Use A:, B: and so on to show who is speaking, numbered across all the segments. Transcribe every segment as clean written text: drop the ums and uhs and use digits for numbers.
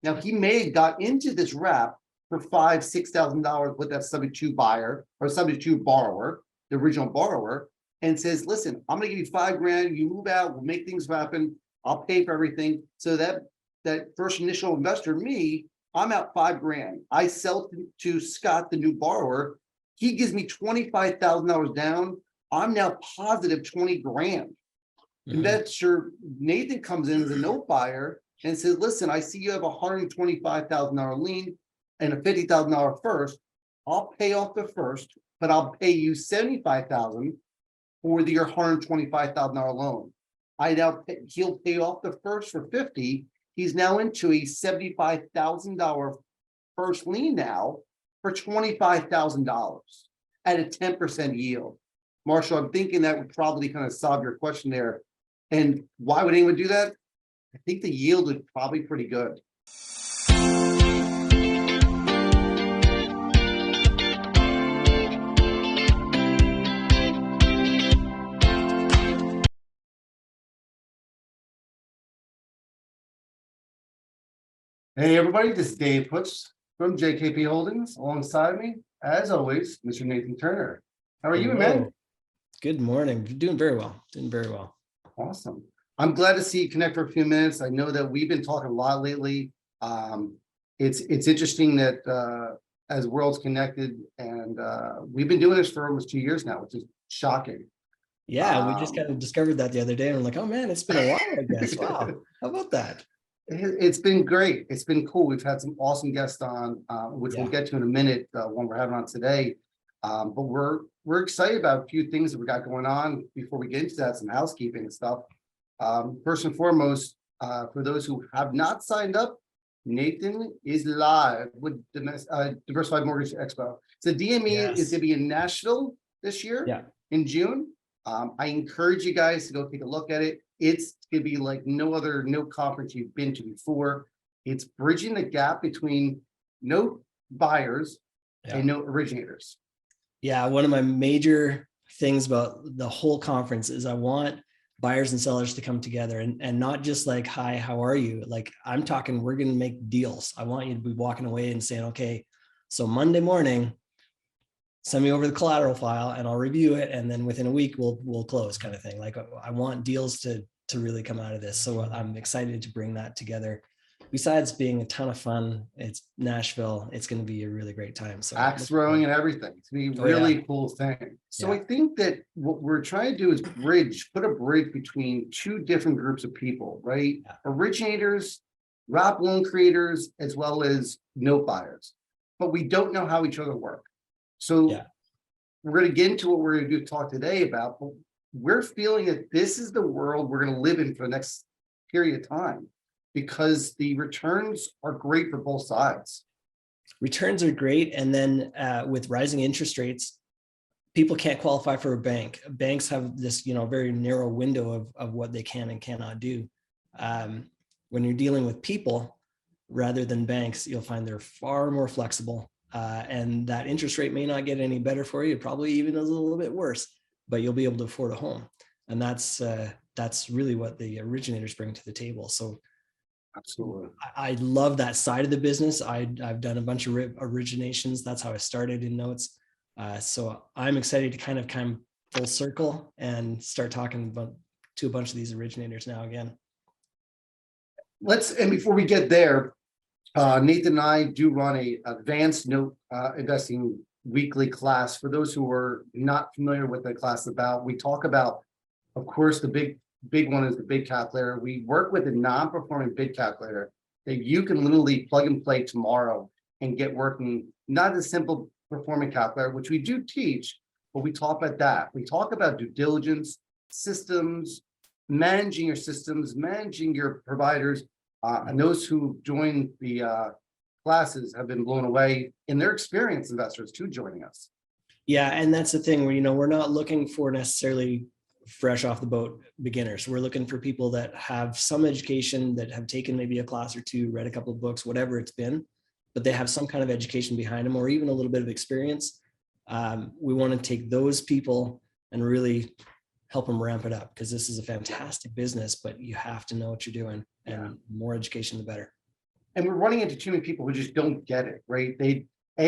A: Now, he may have got into this wrap for $5,000-$6,000 with that subject to buyer or subject to borrower, the original borrower, and says, listen, I'm going to give you $5,000. You move out, we'll make things happen. I'll pay for everything. So that first initial investor, me, I'm out $5,000. I sell to Scott, the new borrower. He gives me $25,000 down. I'm now positive $20,000. Mm-hmm. Investor Nathan comes in as a note buyer and says, listen, I see you have a $125,000 lien and a $50,000 first. I'll pay off the first, but I'll pay you $75,000 for your $125,000 loan. He'll pay off the first for $50,000. He's now into a $75,000 first lien now for $25,000 at a 10% yield. Marshall, I'm thinking that would probably kind of solve your question there. And why would anyone do that? I think the yield is probably pretty good. Hey everybody, this is Dave Putz from JKP Holdings. Alongside me, as always, Mr. Nathan Turner. How are you, man?
B: Good morning. Doing very well. Doing very well.
A: Awesome. I'm glad to see you connect for a few minutes. I know that we've been talking a lot lately. It's interesting that as worlds connected, and we've been doing this for almost 2 years now, which is shocking.
B: Yeah, we just kind of discovered that the other day, and we're like, oh man, it's been a while, I guess. Wow, how about that?
A: It's been great. It's been cool. We've had some awesome guests on, which we'll get to in a minute when we're having on today. But we're excited about a few things that we got going on. Before we get into that, some housekeeping and stuff. First and foremost, for those who have not signed up, Nathan is live with Diversified Mortgage Expo. So DME is going to be in Nashville this year in June. I encourage you guys to go take a look at it. It's going to be like no conference you've been to before. It's bridging the gap between note buyers and note originators.
B: Yeah, one of my major things about the whole conference is I want buyers and sellers to come together and not just like, hi, how are you? Like I'm talking, we're going to make deals. I want you to be walking away and saying, okay, so Monday morning, send me over the collateral file and I'll review it. And then within a week, we'll close kind of thing. Like I want deals to really come out of this. So I'm excited to bring that together. Besides being a ton of fun, it's Nashville. It's going to be a really great time. So
A: axe throwing and everything. It's going to be a really cool thing. So I think that what we're trying to do is put a bridge between two different groups of people, right? Yeah. Originators, wrap loan creators, as well as note buyers. But we don't know how each other work. So we're going to get into what we're going to talk today about. But we're feeling that this is the world we're going to live in for the next period of time, because the returns are great for both sides.
B: Returns are great. And then with rising interest rates, people can't qualify for a bank. Banks have this, very narrow window of what they can and cannot do. When you're dealing with people rather than banks, you'll find they're far more flexible. And that interest rate may not get any better for you, probably even a little bit worse, but you'll be able to afford a home. And that's really what the originators bring to the table. So
A: absolutely,
B: I love that side of the business. I've done a bunch of originations. That's how I started in notes. So I'm excited to kind of come full circle and start talking to a bunch of these originators now again.
A: And before we get there, Nathan and I do run a advanced note investing weekly class. For those who are not familiar with the class about, we talk about, of course, the big one is the bid calculator. We work with a non-performing bid calculator that you can literally plug and play tomorrow and get working. Not a simple performing calculator, which we do teach, but we talk about that. We talk about due diligence, systems, managing your systems, managing your providers. And those who join the classes have been blown away in their experience, investors too, joining us.
B: Yeah, and that's the thing where, we're not looking for necessarily fresh off the boat beginners. We're looking for people that have some education, that have taken maybe a class or two, read a couple of books, whatever it's been, but they have some kind of education behind them or even a little bit of experience. We want to take those people and really help them ramp it up, because this is a fantastic business, but you have to know what you're doing, and more education, the better.
A: And we're running into too many people who just don't get it, right? They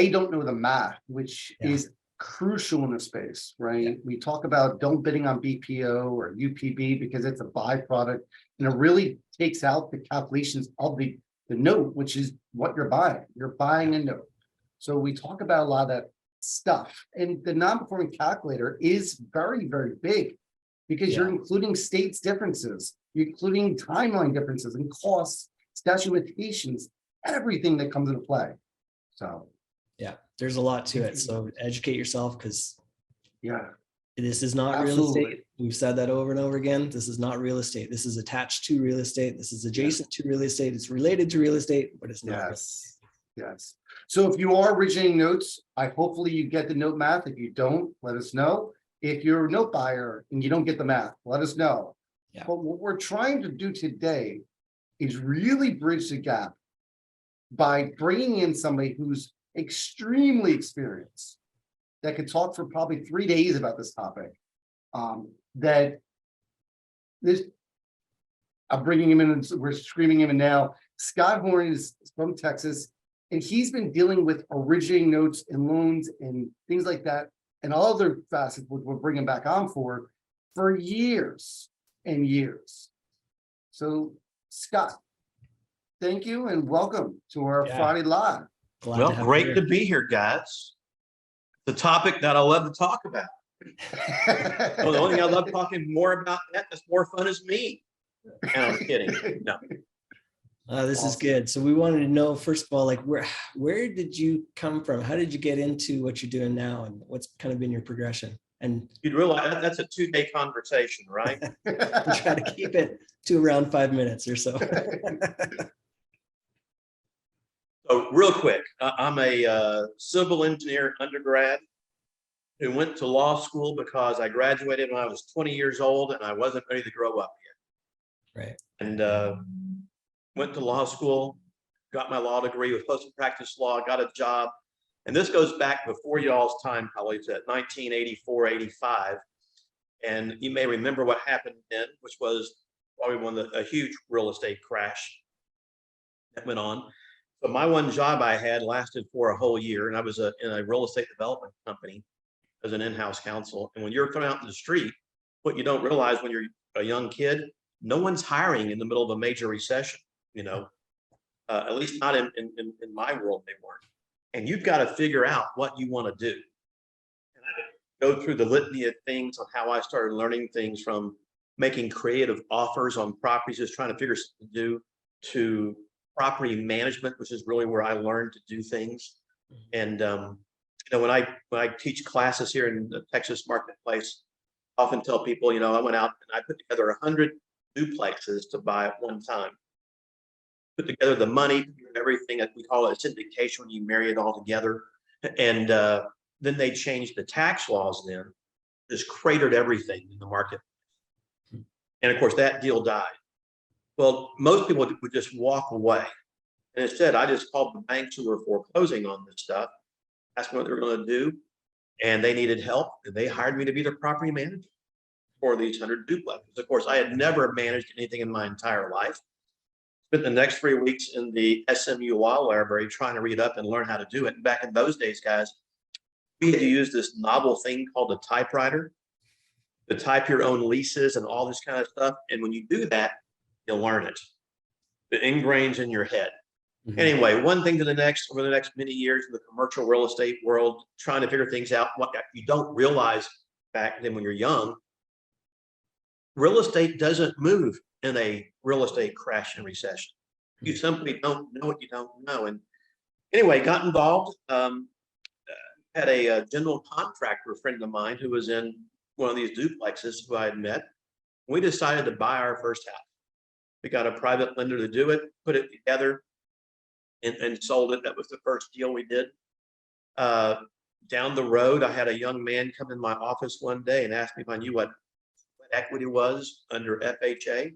A: don't know the math, which is crucial in the space, right?
B: Yeah.
A: We talk about don't bidding on BPO or UPB because it's a byproduct, and it really takes out the calculations of the note, which is what you're buying. You're buying a note. So we talk about a lot of that stuff, and the non-performing calculator is very, very big because you're including states differences, you're including timeline differences and costs, statute of limitations, everything that comes into play. So
B: yeah, there's a lot to it. So educate yourself, because
A: yeah,
B: this is not real estate. We've said that over and over again. This is not real estate. This is attached to real estate. This is adjacent to real estate. It's related to real estate, but it's not.
A: Yes. So if you are originating notes, hopefully you get the note math. If you don't, let us know. If you're a note buyer and you don't get the math, let us know.
B: Yeah.
A: But what we're trying to do today is really bridge the gap by bringing in somebody who's extremely experienced, that could talk for probably 3 days about this topic. I'm bringing him in, and we're screaming him in now. Scott Horne is from Texas, and he's been dealing with originating notes and loans and things like that, and all other facets, which we're bringing back on for years and years. So, Scott, thank you and welcome to our Friday Live.
C: Well, great to be here, guys. The topic that I love to talk about. Well, the only thing I love talking more about that's more fun is me. And I'm kidding. No.
B: This is good. So we wanted to know, first of all, like where did you come from? How did you get into what you're doing now, and what's kind of been your progression? And
C: you'd realize that's a 2-day conversation, right?
B: Try to keep it to around 5 minutes or so.
C: So real quick, I'm a civil engineer undergrad who went to law school because I graduated when I was 20 years old and I wasn't ready to grow up yet.
B: Right.
C: And went to law school, got my law degree with post practice law, got a job. And this goes back before y'all's time, probably to 1984, 85. And you may remember what happened then, which was probably a huge real estate crash that went on. So my one job I had lasted for a whole year, and I was in a real estate development company as an in-house counsel. And when you're thrown out in the street, what you don't realize when you're a young kid, no one's hiring in the middle of a major recession, at least not in my world, they weren't. And you've got to figure out what you want to do. And I could go through the litany of things on how I started learning things, from making creative offers on properties, just trying to figure something to do, to property management, which is really where I learned to do things. And when I teach classes here in the Texas marketplace, I often tell people, I went out and I put together 100 duplexes to buy at one time. Put together the money, everything that we call it a syndication when you marry it all together. And then they changed the tax laws then, just cratered everything in the market. And of course, that deal died. Well, most people would just walk away. And instead, I just called the banks who were foreclosing on this stuff, asked what they were going to do, and they needed help. And they hired me to be their property manager for these 100 duplexes. Of course, I had never managed anything in my entire life. Spent the next 3 weeks in the SMU Law Library trying to read up and learn how to do it. And back in those days, guys, we had to use this novel thing called a typewriter to type your own leases and all this kind of stuff. And when you do that, you'll learn it. It ingrains in your head. Mm-hmm. Anyway, one thing to the next, over the next many years in the commercial real estate world, trying to figure things out. What you don't realize back then when you're young, real estate doesn't move in a real estate crash and recession. You simply don't know what you don't know. And anyway, got involved, had a general contractor friend of mine who was in one of these duplexes who I had met. We decided to buy our first house. We got a private lender to do it, put it together, and sold it. That was the first deal we did. Down the road, I had a young man come in my office one day and asked me if I knew what equity was under FHA.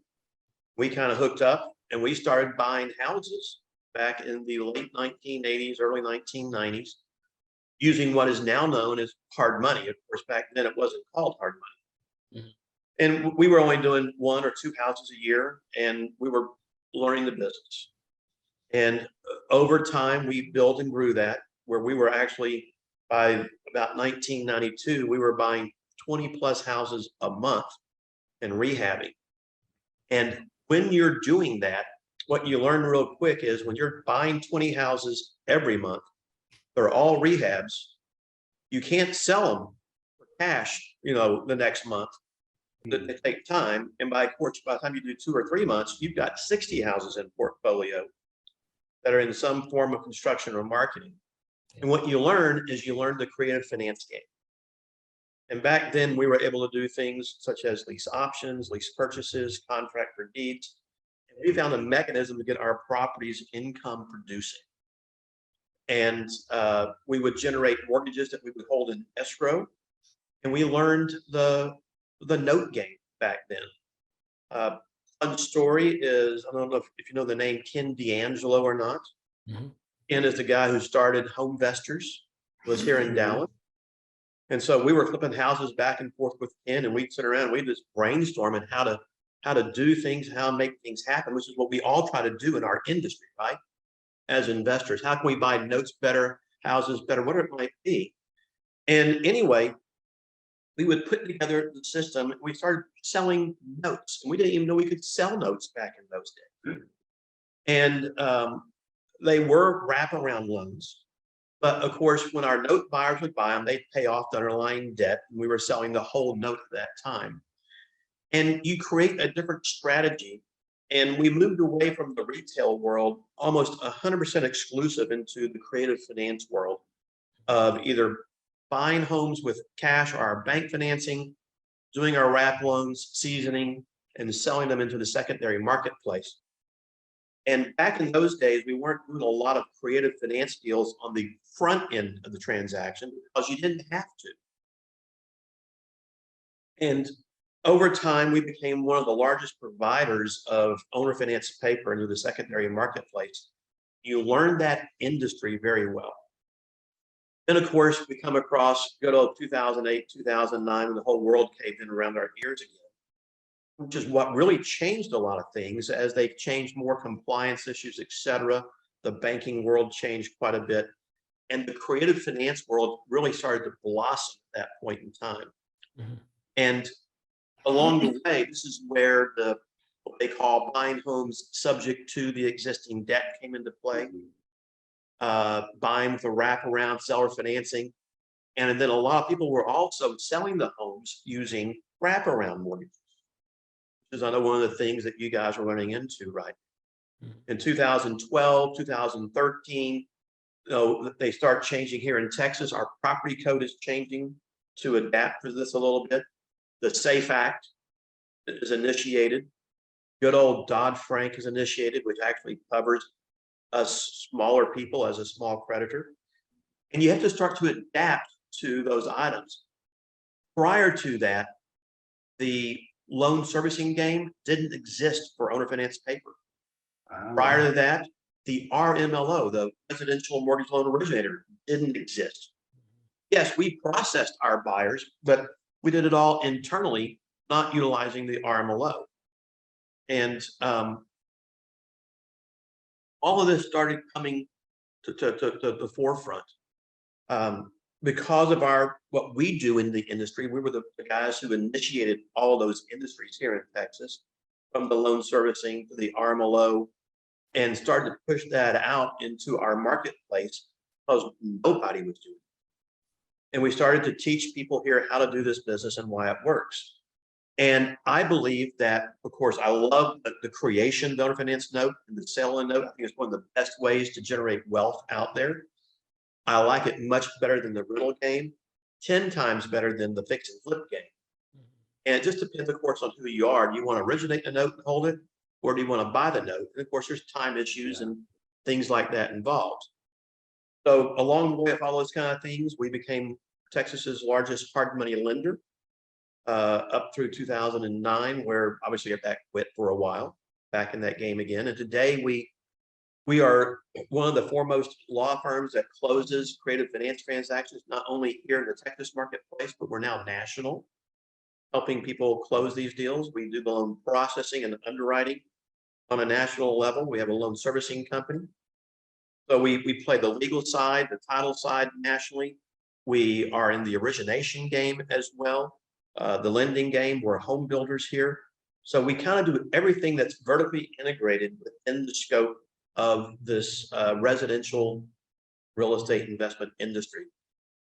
C: We kind of hooked up and we started buying houses back in the late 1980s, early 1990s, using what is now known as hard money. Of course, back then it wasn't called hard money. Mm-hmm. And we were only doing 1 or 2 houses a year, and we were learning the business. And over time, we built and grew that, where we were actually, by about 1992, we were buying 20 plus houses a month and rehabbing. And when you're doing that, what you learn real quick is when you're buying 20 houses every month, they're all rehabs. You can't sell them for cash, the next month. That they take time. And by the time you do 2 or 3 months, you've got 60 houses in portfolio that are in some form of construction or marketing. And what you learn is you learn the creative finance game. And back then we were able to do things such as lease options, lease purchases, contract for deeds. And we found a mechanism to get our properties income producing. And we would generate mortgages that we would hold in escrow. And we learned the note game back then. Fun story is, I don't know if you know the name Ken D'Angelo or not.
B: Mhm.
C: Ken is the guy who started Home Investors, was here in Dallas. And so we were flipping houses back and forth with Ken, and we'd sit around and we'd just brainstorm on how to do things, how to make things happen, which is what we all try to do in our industry, right? As investors, how can we buy notes better, houses better, whatever it might be. And anyway, we would put together the system. We started selling notes, and we didn't even know we could sell notes back in those days. And they were wraparound loans. But of course, when our note buyers would buy them, they'd pay off the underlying debt. And we were selling the whole note at that time. And you create a different strategy. And we moved away from the retail world, almost 100% exclusive, into the creative finance world of either buying homes with cash or our bank financing, doing our wrap loans, seasoning, and selling them into the secondary marketplace. And back in those days, we weren't doing a lot of creative finance deals on the front end of the transaction because you didn't have to. And over time, we became one of the largest providers of owner finance paper into the secondary marketplace. You learn that industry very well. Then, of course, we come across good old 2008, 2009, when the whole world caved in around our ears again, which is what really changed a lot of things as they changed more compliance issues, et cetera. The banking world changed quite a bit. And the creative finance world really started to blossom at that point in time. Mm-hmm. And along the way, this is where what they call buying homes subject to the existing debt came into play. Buying with a wraparound seller financing. And then a lot of people were also selling the homes using wraparound mortgages, which is, I know, one of the things that you guys are running into, right? In 2012, 2013, they start changing here in Texas. Our property code is changing to adapt to this a little bit. The SAFE Act is initiated. Good old Dodd-Frank is initiated, which actually covers us smaller people as a small creditor. And you have to start to adapt to those items. Prior to that, the loan servicing game didn't exist for owner finance paper. Prior to that, the RMLO, the residential mortgage loan originator, didn't exist. Yes, we processed our buyers, but we did it all internally, not utilizing the RMLO. And all of this started coming to the forefront because of what we do in the industry. We were the guys who initiated all those industries here in Texas, from the loan servicing to the RMLO, and started to push that out into our marketplace because nobody was doing it. And we started to teach people here how to do this business and why it works. And I believe that, of course, I love the creation of the owner finance note and the sale note. I think it's one of the best ways to generate wealth out there. I like it much better than the rental game, 10 times better than the fix and flip game. And it just depends, of course, on who you are. Do you want to originate the note and hold it, or do you want to buy the note? And of course, there's time issues and things like that involved. So along the way of all those kind of things, we became Texas's largest hard money lender. Up through 2009, where obviously that quit for a while, back in that game again. And today we are one of the foremost law firms that closes creative finance transactions, not only here in the Texas marketplace, but we're now national, helping people close these deals. We do the loan processing and underwriting. on a national level. We have a loan servicing company. So we play the legal side, the title side nationally. We are in the origination game as well, the lending game. We're home builders here. So we kind of do everything that's vertically integrated within the scope of this residential real estate investment industry.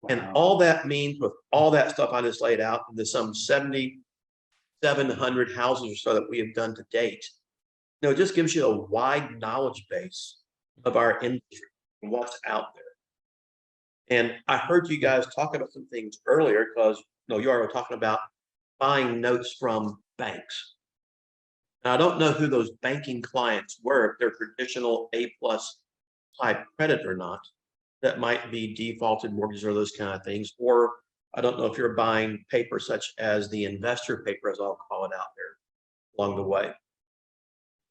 C: And
A: Wow.
C: all that means, with all that stuff I just laid out, the some 7,700 houses or so that we have done to date, it just gives you a wide knowledge base of our industry and what's out there. And I heard you guys talk about some things earlier, because you are talking about buying notes from banks. Now, I don't know who those banking clients were, if they're traditional A+ type credit or not, that might be defaulted mortgages or those kind of things. Or I don't know if you're buying paper such as the investor paper, as I'll call it out there along the way.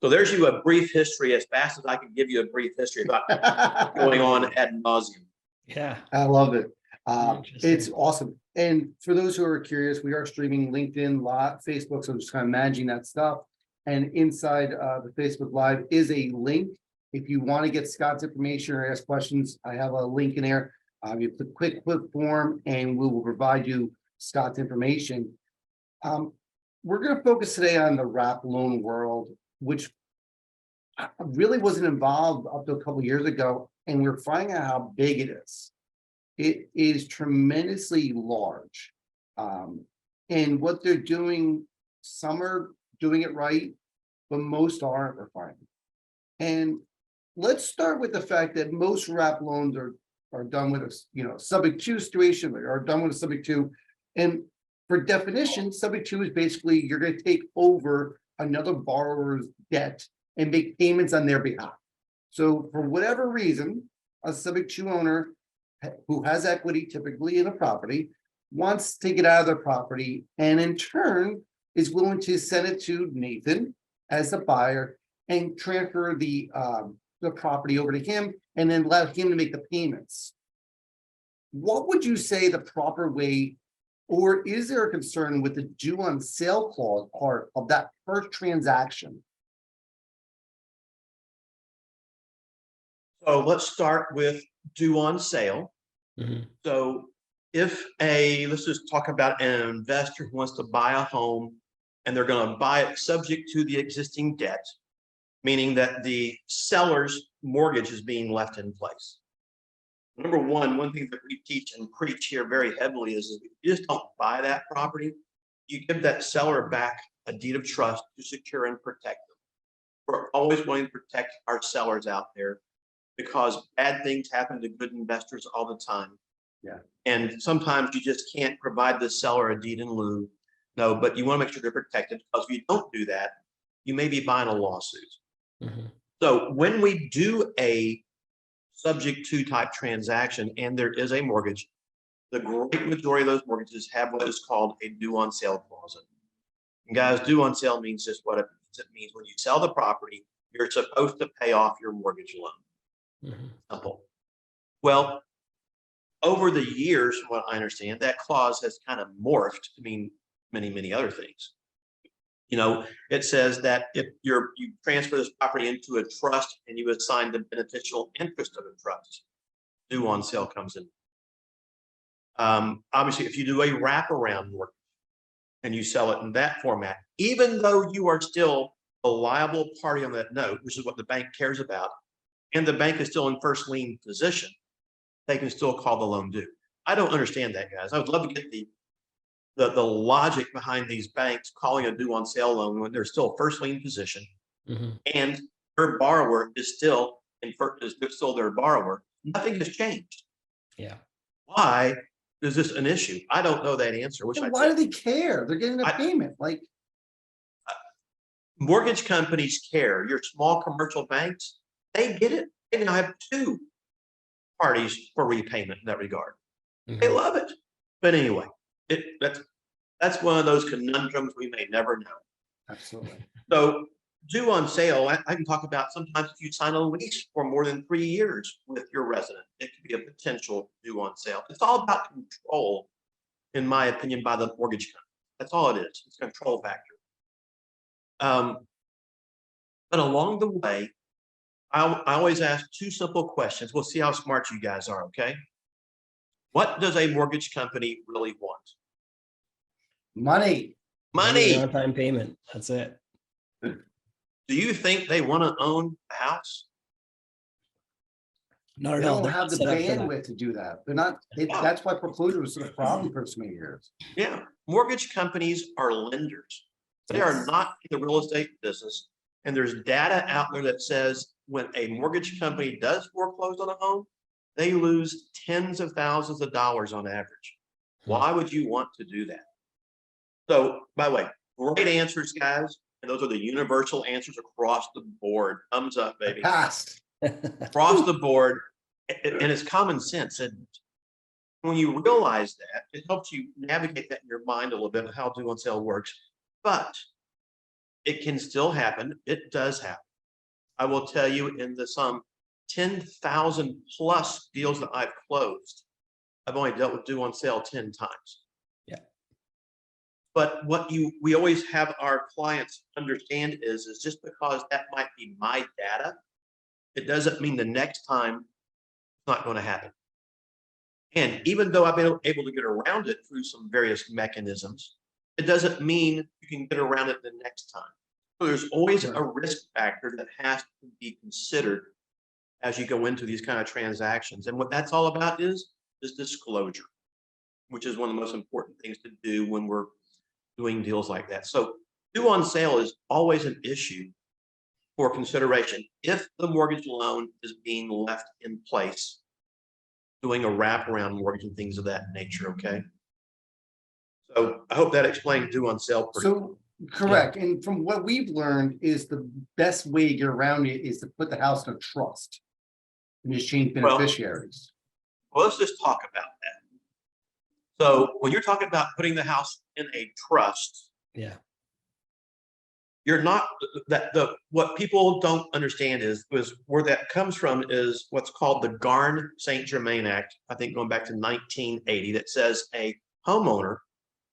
C: So there's you a brief history, as fast as I can give you a brief history about going on ad nauseum.
B: Yeah.
A: I love it.
B: Interesting.
A: It's awesome. And for those who are curious, we are streaming LinkedIn, Live, Facebook, so I'm just kind of managing that stuff. And inside the Facebook Live is a link. If you want to get Scott's information or ask questions, I have a link in there. You click form and we will provide you Scott's information. We're going to focus today on the wrap loan world, which I really wasn't involved up to a couple of years ago, and we're finding out how big it is. It is tremendously large. And what they're doing, some are doing it right, but most aren't, we're finding. And let's start with the fact that most wrap loans are done with a subject to situation, or done with a subject to. And for definition, subject to is basically you're going to take over another borrower's debt and make payments on their behalf. So for whatever reason, a subject to owner who has equity, typically in a property, wants to get out of their property, and in turn is willing to send it to Nathan as a buyer and transfer the property over to him, and then let him to make the payments. What would you say the proper way, or is there a concern with the due on sale clause part of that first transaction?
C: So let's start with due on sale.
B: Mhm.
C: So let's just talk about an investor who wants to buy a home, and they're going to buy it subject to the existing debt, meaning that the seller's mortgage is being left in place. Number one thing that we teach and preach here very heavily is you just don't buy that property. You give that seller back a deed of trust to secure and protect them. We're always wanting to protect our sellers out there, because bad things happen to good investors all the time.
A: Yeah.
C: And sometimes you just can't provide the seller a deed in lieu. No, but you want to make sure they're protected, because if you don't do that, you may be buying a lawsuit.
B: Mhm.
C: So when we do a subject to type transaction and there is a mortgage, the great majority of those mortgages have what is called a due on sale clause. And guys, due on sale means just what it means. It means when you sell the property, you're supposed to pay off your mortgage loan.
B: Mhm.
C: Simple. Well, over the years, from what I understand, that clause has kind of morphed to mean many, many other things. It says that if you transfer this property into a trust and you assign the beneficial interest of the trust, due on sale comes in. Obviously, if you do a wraparound mortgage and you sell it in that format, even though you are still a liable party on that note, which is what the bank cares about, and the bank is still in first lien position, they can still call the loan due. I don't understand that, guys. I would love to get the logic behind these banks calling a due on sale loan when they're still first lien position,
B: Mhm.
C: and their borrower is still their borrower. Nothing has changed.
B: Yeah.
C: Why is this an issue? I don't know that answer.
A: And why do they care? They're getting a payment. Like,
C: mortgage companies care. Your small commercial banks, they get it. They now have two parties for repayment in that regard. They
B: Mhm.
C: love it. But anyway, that's one of those conundrums we may never know.
A: absolutely.
C: So due on sale, I can talk about sometimes if you sign a lease for more than 3 years with your resident, it could be a potential due on sale. It's all about control, in my opinion, by the mortgage company. That's all it is. It's a control factor. But along the way, I always ask two simple questions. We'll see how smart you guys are, okay? What does a mortgage company really want?
A: Money.
C: Money.
B: On-time payment. That's it.
C: Do you think they want to own a house?
B: Not
A: They
B: at all.
A: don't
B: They're
A: have
B: not
A: the
B: set up for that.
A: bandwidth to do that. They're not, that's why foreclosure was such a problem for so many years.
C: Yeah, mortgage companies are lenders. They are
A: Yes.
C: not in the real estate business. And there's data out there that says when a mortgage company does foreclose on a home, they lose tens of thousands of dollars on average. Why would you want to do that? So, by the way, great answers, guys. And those are the universal answers across the board. Thumbs up, baby.
A: Passed.
C: Across the board. And it's common sense. And when you realize that, it helps you navigate that in your mind a little bit of how due on sale works. But it can still happen. It does happen. I will tell you, in the some 10,000 plus deals that I've closed, I've only dealt with due on sale 10 times.
B: Yeah.
C: But what we always have our clients understand is just because that might be my data, it doesn't mean the next time it's not going to happen. And even though I've been able to get around it through some various mechanisms, it doesn't mean you can get around it the next time. So there's always a risk factor that has to be considered as you go into these kind of transactions. And what that's all about is disclosure, which is one of the most important things to do when we're doing deals like that. So due on sale is always an issue for consideration if the mortgage loan is being left in place, doing a wraparound mortgage and things of that nature, okay? So I hope that explained due on sale pretty well.
A: So, correct. And from what we've learned is the best way to get around it is to put the house in a trust and just change beneficiaries.
C: Well, let's just talk about that. So when you're talking about putting the house in a trust,
B: Yeah.
C: you're not what people don't understand is where that comes from is what's called the Garn St. Germain Act, I think going back to 1980, that says a homeowner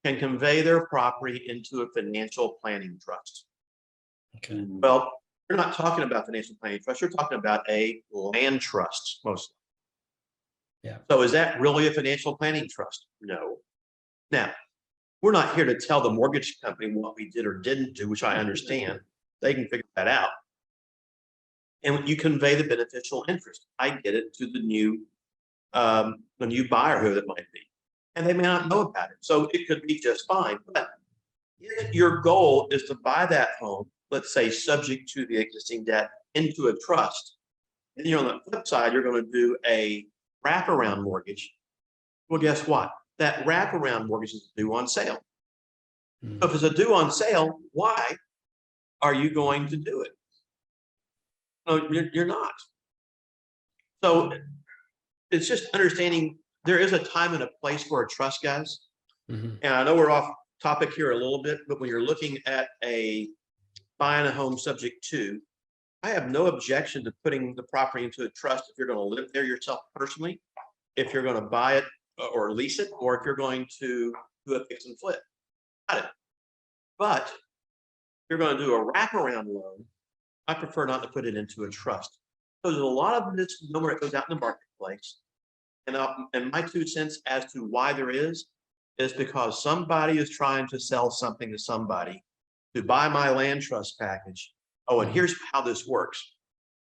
C: can convey their property into a financial planning trust.
B: Okay.
C: Well, you're not talking about financial planning trust, you're talking about a land trust mostly.
B: Yeah.
C: So is that really a financial planning trust? No. Now, we're not here to tell the mortgage company what we did or didn't do, which I understand. They can figure that out. And you convey the beneficial interest. I get it to the new buyer, who that might be. And they may not know about it. So it could be just fine. But if your goal is to buy that home, let's say subject to the existing debt, into a trust, and you're on the flip side, you're going to do a wraparound mortgage. Well, guess what? That wraparound mortgage is due on sale. So if it's a due on sale, why are you going to do it? No, you're not. So it's just understanding there is a time and a place for a trust, guys. And I know we're off topic here a little bit, but when you're looking at buying a home subject to, I have no objection to putting the property into a trust if you're going to live there yourself personally, if you're going to buy it or lease it, or if you're going to do a fix and flip. Got it. But if you're going to do a wraparound loan, I prefer not to put it into a trust. So there's a lot of misnomer that goes out in the marketplace. And my 2 cents as to why there is because somebody is trying to sell something to somebody to buy my land trust package. Oh, and here's how this works.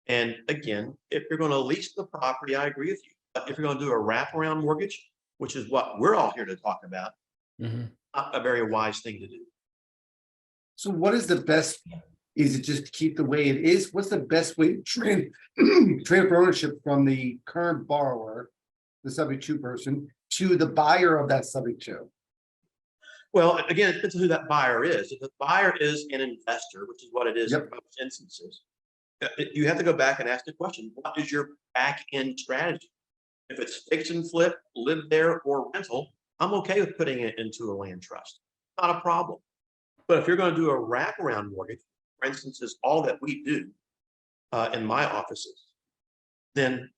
C: And again, if you're going to lease the property, I agree with you. But if you're going to do a wraparound mortgage, which is what we're all here to talk about, not a very wise thing to do.
A: So what is the best? Is it just to keep the way it is? What's the best way to transfer ownership from the current borrower, the subject to person, to the buyer of that subject to?
C: Well, again, it depends on who that buyer is. If the buyer is an investor, which is what it is in most instances, you have to go back and ask the question, what is your back end strategy? If it's fix and flip, live there, or rental, I'm okay with putting it into a land trust. Not a problem. But if you're going to do a wraparound mortgage, for instance, is all that we do in my offices, then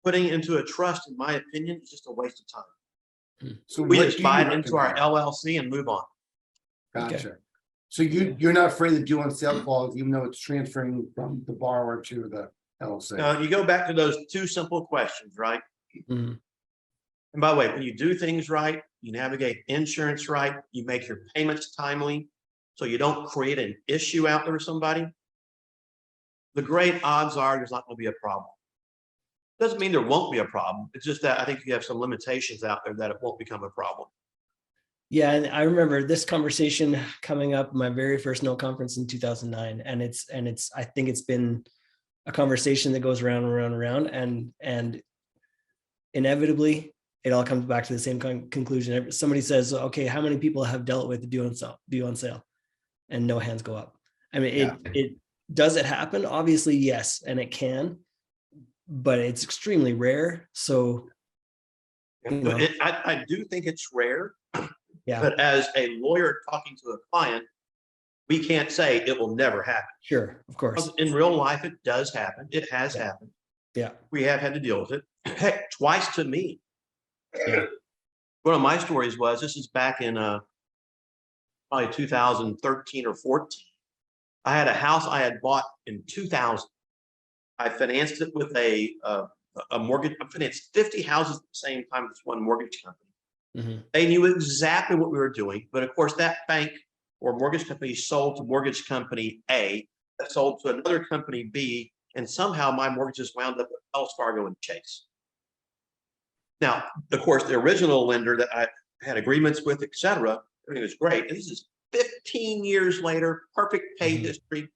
C: putting it into a trust, in my opinion, is just a waste of time.
A: So
C: we just buy it into our LLC and move on.
A: Gotcha. So you're not afraid of due on sale clause, even though it's transferring from the borrower to the LLC?
C: You go back to those two simple questions, right?
B: Mhm.
C: And by the way, when you do things right, you navigate insurance right, you make your payments timely, so you don't create an issue out there with somebody, the great odds are there's not going to be a problem. Doesn't mean there won't be a problem. It's just that I think you have some limitations out there that it won't become a problem.
B: Yeah, and I remember this conversation coming up my very first no conference in 2009, and it's I think it's been a conversation that goes round and round and round, and inevitably it all comes back to the same conclusion. Somebody says, okay, how many people have dealt with the due on sale? And no hands go up. I mean, it does it happen? Obviously, yes, and it can, but it's extremely rare. So, you know,
C: I do think it's rare.
B: Yeah.
C: But as a lawyer talking to a client, we can't say it will never happen.
B: Sure, of course.
C: In real life, it does happen. It has happened.
B: Yeah.
C: We have had to deal with it. Heck, twice to me.
B: Yeah.
C: One of my stories was, this is back in probably 2013 or 14. I had a house I had bought in 2000. I financed it with a mortgage. I financed 50 houses at the same time with one mortgage company.
B: Mhm.
C: They knew exactly what we were doing, but of course that bank or mortgage company sold to mortgage company A, that sold to another company B, and somehow my mortgages wound up with Wells Fargo and Chase. Now, of course, the original lender that I had agreements with, et cetera, everything was great. And this is 15 years later, perfect pay history.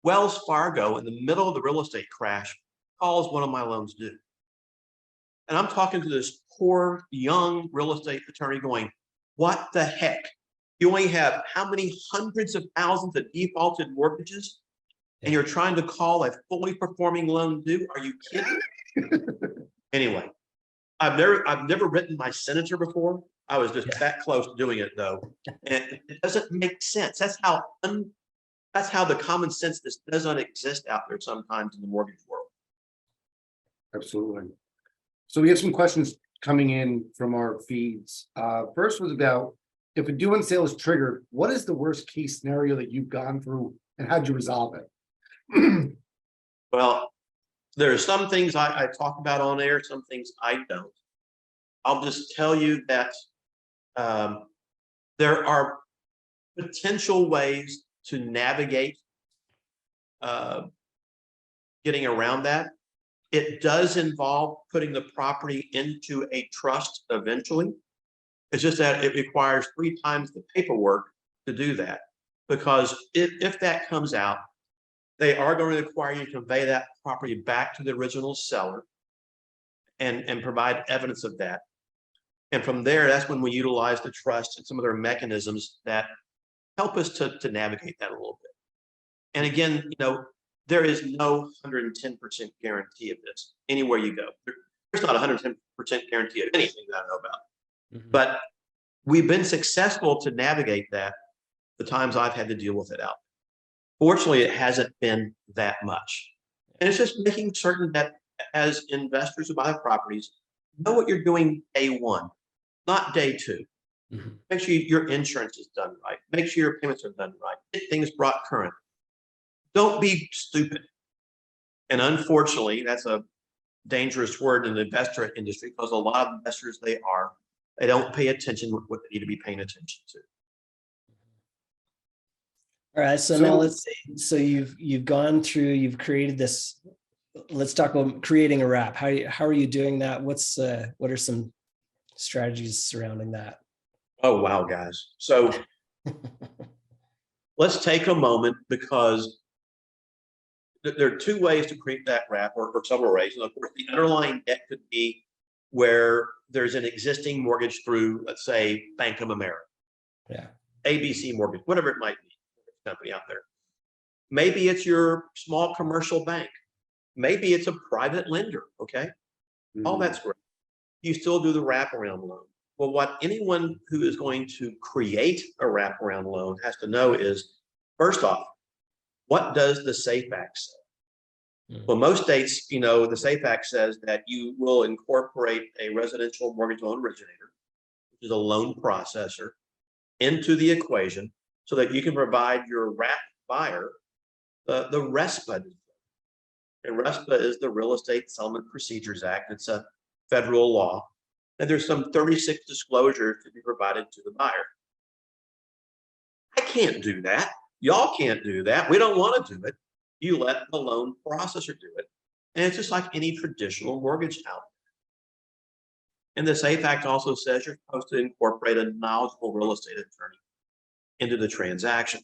C: Wells Fargo, in the middle of the real estate crash, calls one of my loans due. And I'm talking to this poor young real estate attorney going, what the heck? You only have how many hundreds of thousands of defaulted mortgages, and you're trying to call a fully performing loan due? Are you kidding? Anyway, I've never written my senator before. I was just that close to doing it though. And it doesn't make sense. That's how the common sense that doesn't exist out there sometimes in the mortgage world.
A: Absolutely. So we have some questions coming in from our feeds. First was about, if a due on sale is triggered, what is the worst case scenario that you've gone through and how'd you resolve it?
C: Well, there are some things I talk about on air, some things I don't. I'll just tell you that there are potential ways to navigate getting around that. It does involve putting the property into a trust eventually. It's just that it requires 3 times the paperwork to do that. Because if that comes out, they are going to require you to convey that property back to the original seller and provide evidence of that. And from there, that's when we utilize the trust and some other mechanisms that help us to navigate that a little bit. And again, you know, there is no 110% guarantee of this anywhere you go. There's not 110% guarantee of anything that I know about. But we've been successful to navigate that the times I've had to deal with it out. Fortunately, it hasn't been that much. And it's just making certain that as investors who buy properties, know what you're doing day one, not day two. Make sure your insurance is done right. Make sure your payments are done right. Get things brought current. Don't be stupid. And unfortunately, that's a dangerous word in the investor industry because a lot of investors, they don't pay attention to what they need to be paying attention to.
B: All right. So now let's say, so you've gone through, you've created this. Let's talk about creating a wrap. How are you doing that? What are some strategies surrounding that?
C: Oh, wow, guys. So let's take a moment because there are 2 ways to create that wrap, or several ways. And of course, the underlying debt could be where there's an existing mortgage through, let's say, Bank of America, ABC Mortgage, whatever it might be, company out there. Maybe it's your small commercial bank. Maybe it's a private lender. Okay, all that's great. You still do the wraparound loan. Well, what anyone who is going to create a wraparound loan has to know is, first off, what does the SAFE Act say? Well, most states, you know, the SAFE Act says that you will incorporate a residential mortgage loan originator, which is a loan processor, into the equation so that you can provide your wrap buyer the RESPA. And RESPA is the Real Estate Settlement Procedures Act. It's a federal law. And there's some 36 disclosures to be provided to the buyer. I can't do that. Y'all can't do that. We don't want to do it. You let the loan processor do it. And it's just like any traditional mortgage out there. And the SAFE Act also says you're supposed to incorporate a knowledgeable real estate attorney into the transaction.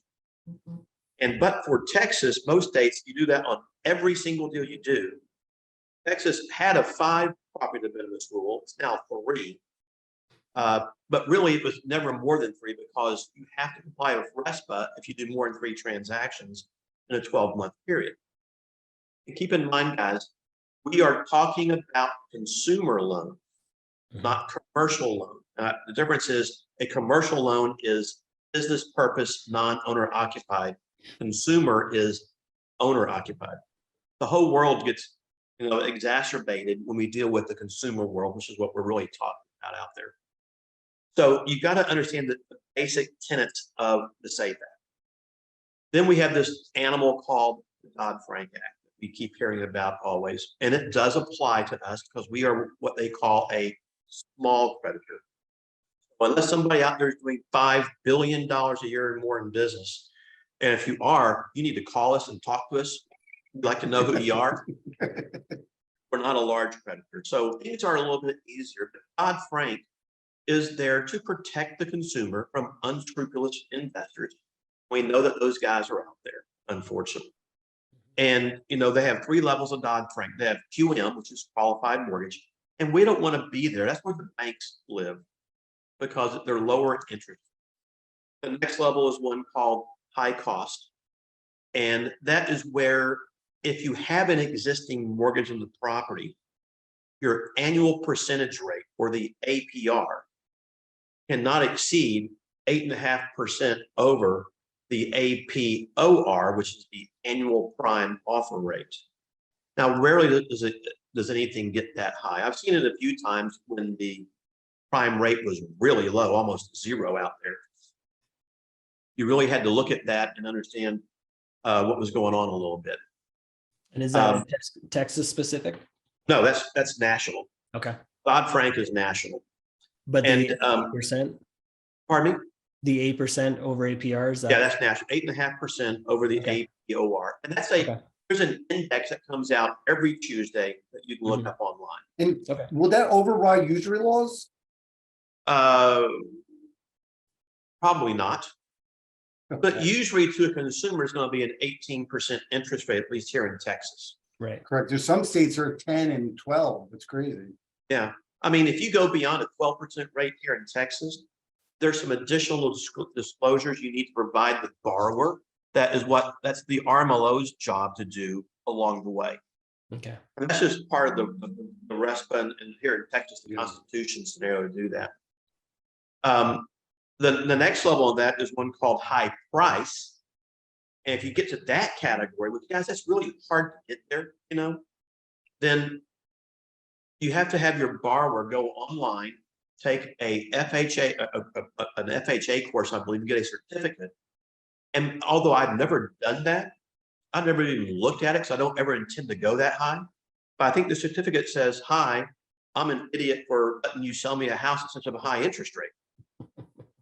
C: And but for Texas, most states, you do that on every single deal you do. Texas had a 5 property de minimis rule. It's now 3. But really, it was never more than 3 because you have to comply with RESPA if you do more than 3 transactions in a 12-month period. And keep in mind, guys, we are talking about consumer loans, not commercial loan. The difference is a commercial loan is business purpose, non-owner occupied. Consumer is owner occupied. The whole world gets, exacerbated when we deal with the consumer world, which is what we're really talking about out there. So you got to understand the basic tenets of the SAFE Act. Then we have this animal called the Dodd-Frank Act that we keep hearing about always, and it does apply to us because we are what they call a small creditor. Unless somebody out there is doing $5 billion a year and more in business, and if you are, you need to call us and talk to us. We'd like to know who you are. We're not a large creditor, so things are a little bit easier. But Dodd-Frank is there to protect the consumer from unscrupulous investors. We know that those guys are out there, unfortunately. And, they have 3 levels of Dodd-Frank. They have QM, which is qualified mortgage. And we don't want to be there. That's where the banks live because they're lower interest. The next level is one called high cost. And that is where if you have an existing mortgage on the property, your annual percentage rate or the APR cannot exceed 8.5% over the APOR, which is the annual prime offer rate. Now, rarely does anything get that high. I've seen it a few times when the prime rate was really low, almost 0 out there. You really had to look at that and understand what was going on a little bit.
B: And is that Texas specific?
C: No, that's national.
B: Okay.
C: Dodd-Frank is national.
B: But the
C: And
B: 8%?
C: Pardon me?
B: The 8% over APR, is that?
C: Yeah, that's national. 8.5% over the APOR. And that's there's an index that comes out every Tuesday that you can look up online.
A: And will that override usury laws?
C: Probably not. But usually to a consumer is going to be an 18% interest rate, at least here in Texas.
B: Right.
A: Correct. There's some states are 10 and 12. It's crazy.
C: Yeah. I mean, if you go beyond a 12% rate here in Texas, there's some additional disclosures you need to provide the borrower. That's the RMLO's job to do along the way.
B: Okay.
C: And that's just part of the RESPA and here in Texas, the Constitution scenario to do that. The next level of that is one called high price. And if you get to that category, which guys, that's really hard to get there, then you have to have your borrower go online, take a FHA, an FHA course, I believe, and get a certificate. And although I've never done that, I've never even looked at it because I don't ever intend to go that high. But I think the certificate says, hi, I'm an idiot for letting you sell me a house at such a high interest rate.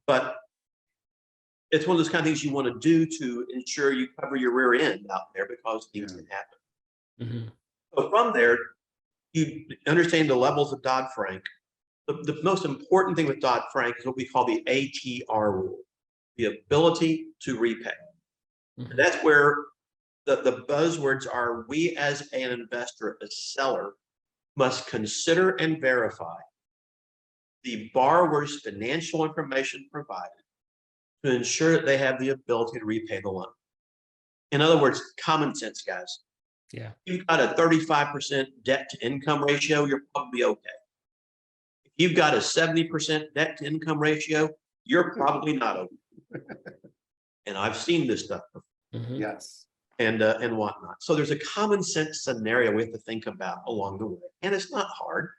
C: But it's one of those kind of things you want to do to ensure you cover your rear end out there because things can happen. So from there, you understand the levels of Dodd-Frank. The most important thing with Dodd-Frank is what we call the ATR rule, the ability to repay. And that's where the buzzwords are: we as an investor, a seller, must consider and verify the borrower's financial information provided to ensure that they have the ability to repay the loan. In other words, common sense, guys.
B: Yeah.
C: If you've got a 35% debt to income ratio, you're probably okay. If you've got a 70% debt to income ratio, you're probably not okay. And I've seen this stuff before.
A: Yes.
C: And whatnot. So there's a common sense scenario we have to think about along the way. And it's not hard.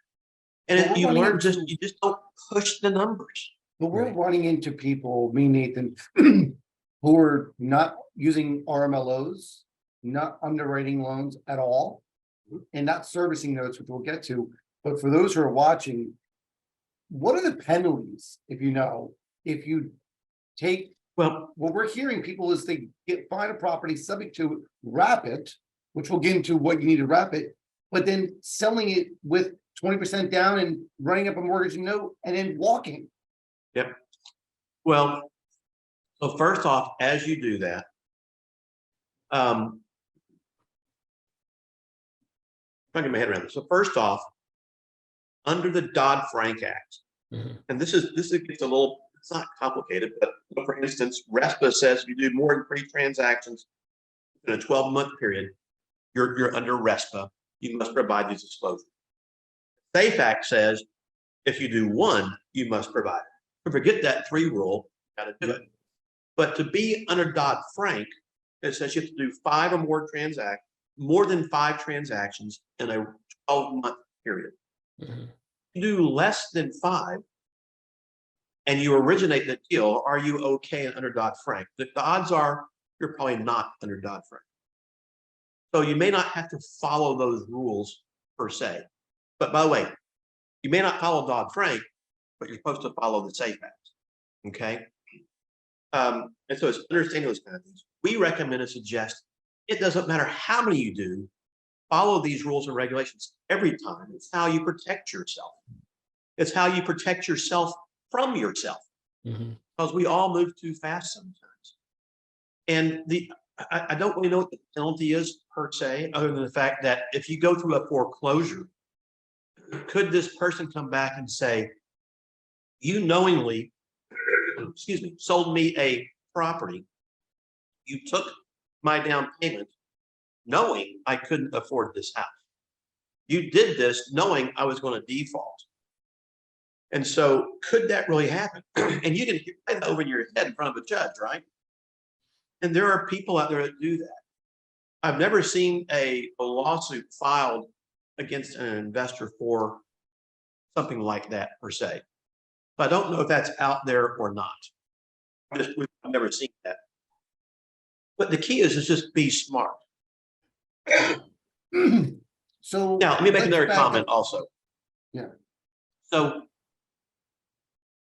C: And you just don't push the numbers.
A: But we're running into people, me, Nathan, who are not using RMLOs, not underwriting loans at all, and not servicing notes, which we'll get to. But for those who are watching, what are the penalties, if you take,
C: Well,
A: what we're hearing people is they find a property subject to wrap it, which we'll get into what you need to wrap it, but then selling it with 20% down and running up a mortgage note and then walking.
C: yep. Well, so first off, as you do that, trying to get my head around this. So first off, under the Dodd-Frank Act,
B: Mhm.
C: and this gets a little, it's not complicated, but for instance, RESPA says if you do more than 3 transactions in a 12-month period, you're under RESPA. You must provide these disclosures. SAFE Act says if you do 1, you must provide it. So forget that 3 rule, got to do it. But to be under Dodd-Frank, it says you have to do 5 or more transactions, more than 5 transactions in a 12-month period.
B: Mhm.
C: You do less than 5 and you originate the deal, are you okay under Dodd-Frank? The odds are you're probably not under Dodd-Frank. So you may not have to follow those rules per se. But by the way, you may not follow Dodd-Frank, but you're supposed to follow the SAFE Act. Okay. And so it's understanding those kind of things. We recommend and suggest it doesn't matter how many you do, follow these rules and regulations every time. It's how you protect yourself. It's how you protect yourself from yourself,
B: Mhm.
C: because we all move too fast sometimes. And I don't really know what the penalty is per se, other than the fact that if you go through a foreclosure, could this person come back and say, you knowingly, excuse me, sold me a property, you took my down payment knowing I couldn't afford this house. You did this knowing I was going to default. And so could that really happen? And you can hear that over in your head in front of a judge, right? And there are people out there that do that. I've never seen a lawsuit filed against an investor for something like that per se. But I don't know if that's out there or not. I've never seen that. But the key is just be smart.
A: So
C: Now, let me make
A: let's
C: another
A: back
C: comment
A: up.
C: also.
A: Yeah.
C: So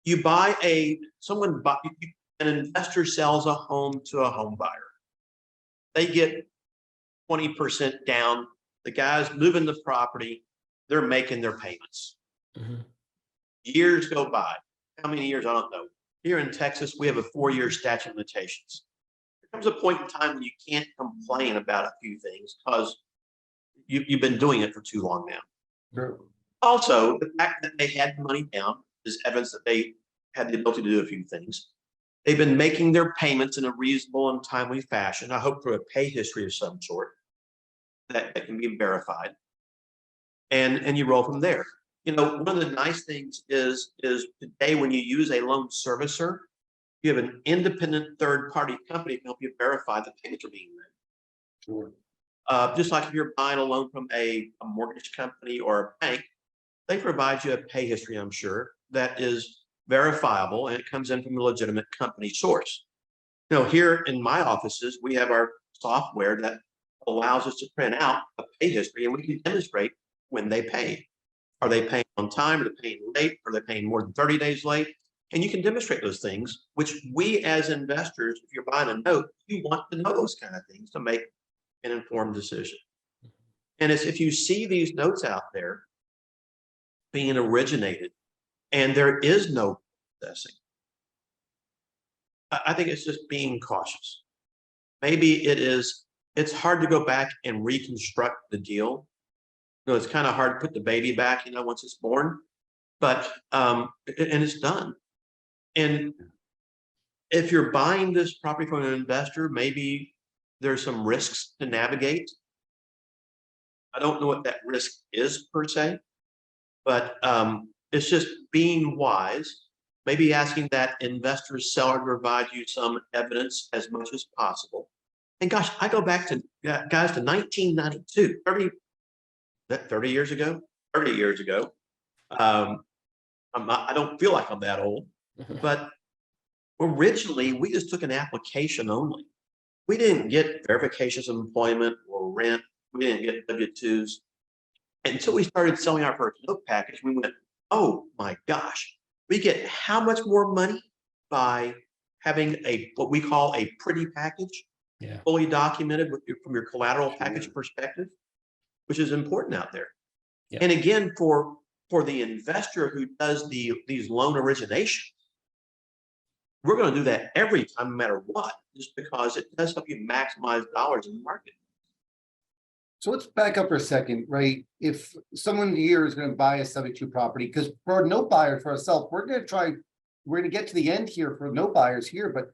C: you buy an investor sells a home to a home buyer. They get 20% down. The guy's moving the property. They're making their payments.
B: Mhm.
C: Years go by. How many years? I don't know. Here in Texas, we have a 4-year statute of limitations. There comes a point in time when you can't complain about a few things because you've been doing it for too long now.
A: Sure.
C: Also, the fact that they had money down is evidence that they had the ability to do a few things. They've been making their payments in a reasonable and timely fashion. I hope through a pay history of some sort that can be verified. And you roll from there. You know, one of the nice things is today when you use a loan servicer, you have an independent third-party company to help you verify the payments are being made.
A: Sure.
C: Just like if you're buying a loan from a mortgage company or a bank, they provide you a pay history, I'm sure, that is verifiable and it comes in from a legitimate company source. You know, here in my offices, we have our software that allows us to print out a pay history and we can demonstrate when they pay. Are they paying on time? Are they paying late? Are they paying more than 30 days late? And you can demonstrate those things, which we as investors, if you're buying a note, you want to know those kind of things to make an informed decision. And it's if you see these notes out there being originated and there is no processing, I think it's just being cautious. Maybe it's hard to go back and reconstruct the deal. You know, it's kind of hard to put the baby back, you know, once it's born, but, and it's done. And if you're buying this property from an investor, maybe there's some risks to navigate. I don't know what that risk is per se, but it's just being wise, maybe asking that investor seller to provide you some evidence as much as possible. And gosh, I go back to guys to 1992, 30 years ago, 30 years ago. I don't feel like I'm that old,
B: Mhm.
C: but Originally, we just took an application only. We didn't get verifications of employment or rent. We didn't get W-2s. Until we started selling our first note package, we went, oh my gosh, we get how much more money by having what we call a pretty package, fully documented from your collateral package perspective, which is important out there.
B: Yeah.
C: And again, for the investor who does these loan origination, we're going to do that every time, no matter what, just because it does help you maximize dollars in the market.
A: So let's back up for a second, right? If someone here is going to buy a subject to property, because for a note buyer, for ourselves, we're going to get to the end here for note buyers here, but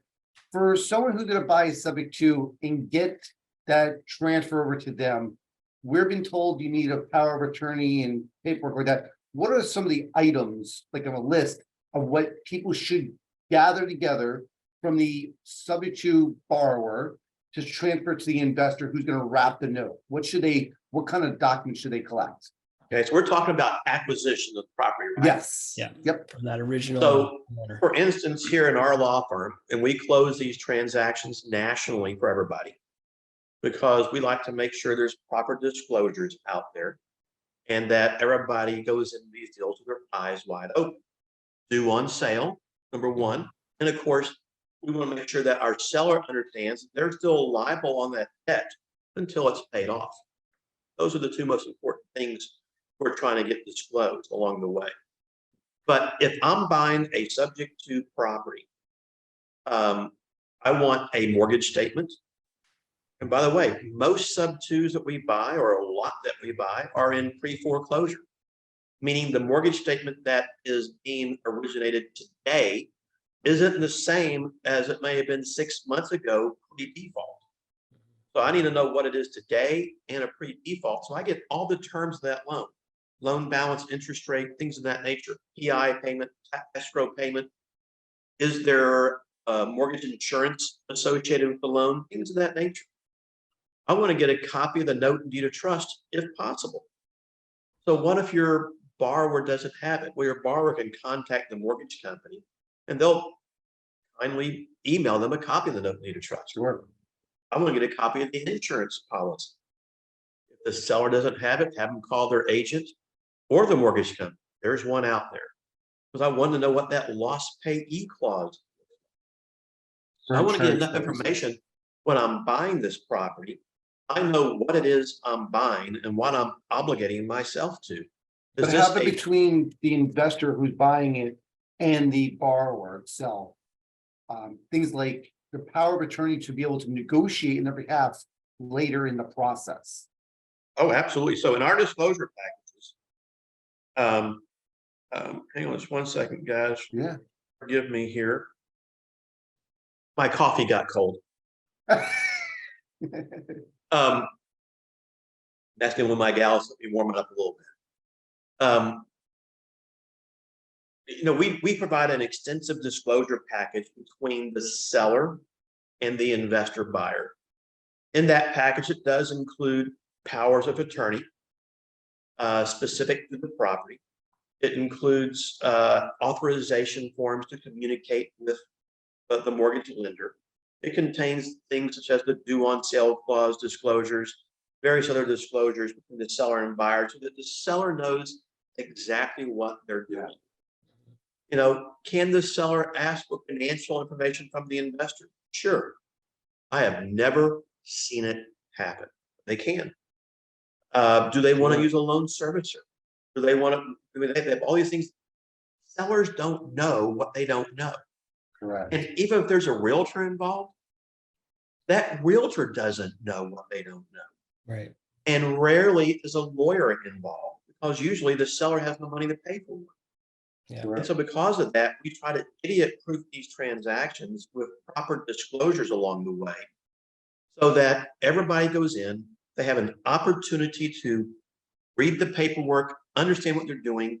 A: for someone who's going to buy a subject to and get that transfer over to them, we've been told you need a power of attorney and paperwork like that. What are some of the items, like on a list of what people should gather together from the subject to borrower to transfer to the investor who's going to wrap the note? What kind of documents should they collect?
C: Okay, so we're talking about acquisition of property, right?
A: Yes.
B: Yeah.
A: Yep.
B: From that original.
C: So,
B: owner.
C: for instance, here in our law firm, and we close these transactions nationally for everybody because we like to make sure there's proper disclosures out there and that everybody goes into these deals with their eyes wide open. Due on sale, number one. And of course, we want to make sure that our seller understands they're still liable on that debt until it's paid off. Those are the two most important things we're trying to get disclosed along the way. But if I'm buying a subject to property, I want a mortgage statement. And by the way, most sub-twos that we buy, or a lot that we buy, are in pre-foreclosure, meaning the mortgage statement that is being originated today isn't the same as it may have been 6 months ago pre-default. So I need to know what it is today and a pre-default. So I get all the terms of that loan balance, interest rate, things of that nature, PI payment, escrow payment. Is there mortgage insurance associated with the loan? Things of that nature. I want to get a copy of the note and deed of trust if possible. So what if your borrower doesn't have it? Well, your borrower can contact the mortgage company and they'll kindly email them a copy of the note and deed of trust.
A: Sure.
C: I want to get a copy of the insurance policy. If the seller doesn't have it, have them call their agent or the mortgage company. There's one out there. Because I want to know what that loss payee clause is. I want to get enough information when I'm buying this property. I know what it is I'm buying and what I'm obligating myself to.
A: But how about between the investor who's buying it and the borrower itself? Things like the power of attorney to be able to negotiate in their behalf later in the process.
C: Oh, absolutely. So in our disclosure packages, hang on just 1 second, guys.
A: Yeah.
C: Forgive me here. My coffee got cold. Asking one of my gals to be warming up a little bit. We provide an extensive disclosure package between the seller and the investor buyer. In that package, it does include powers of attorney specific to the property. It includes authorization forms to communicate with the mortgage lender. It contains things such as the due on sale clause disclosures, various other disclosures between the seller and buyer so that the seller knows exactly what they're doing. Can the seller ask for financial information from the investor? Sure. I have never seen it happen. They can. Do they want to use a loan servicer? Do they want to, they have all these things. Sellers don't know what they don't know.
A: Correct.
C: And even if there's a realtor involved, that realtor doesn't know what they don't know.
B: Right.
C: And rarely is a lawyer involved because usually the seller has no money to pay for one.
B: Yeah.
C: And so because of that, we try to idiot-proof these transactions with proper disclosures along the way so that everybody goes in, they have an opportunity to read the paperwork, understand what they're doing,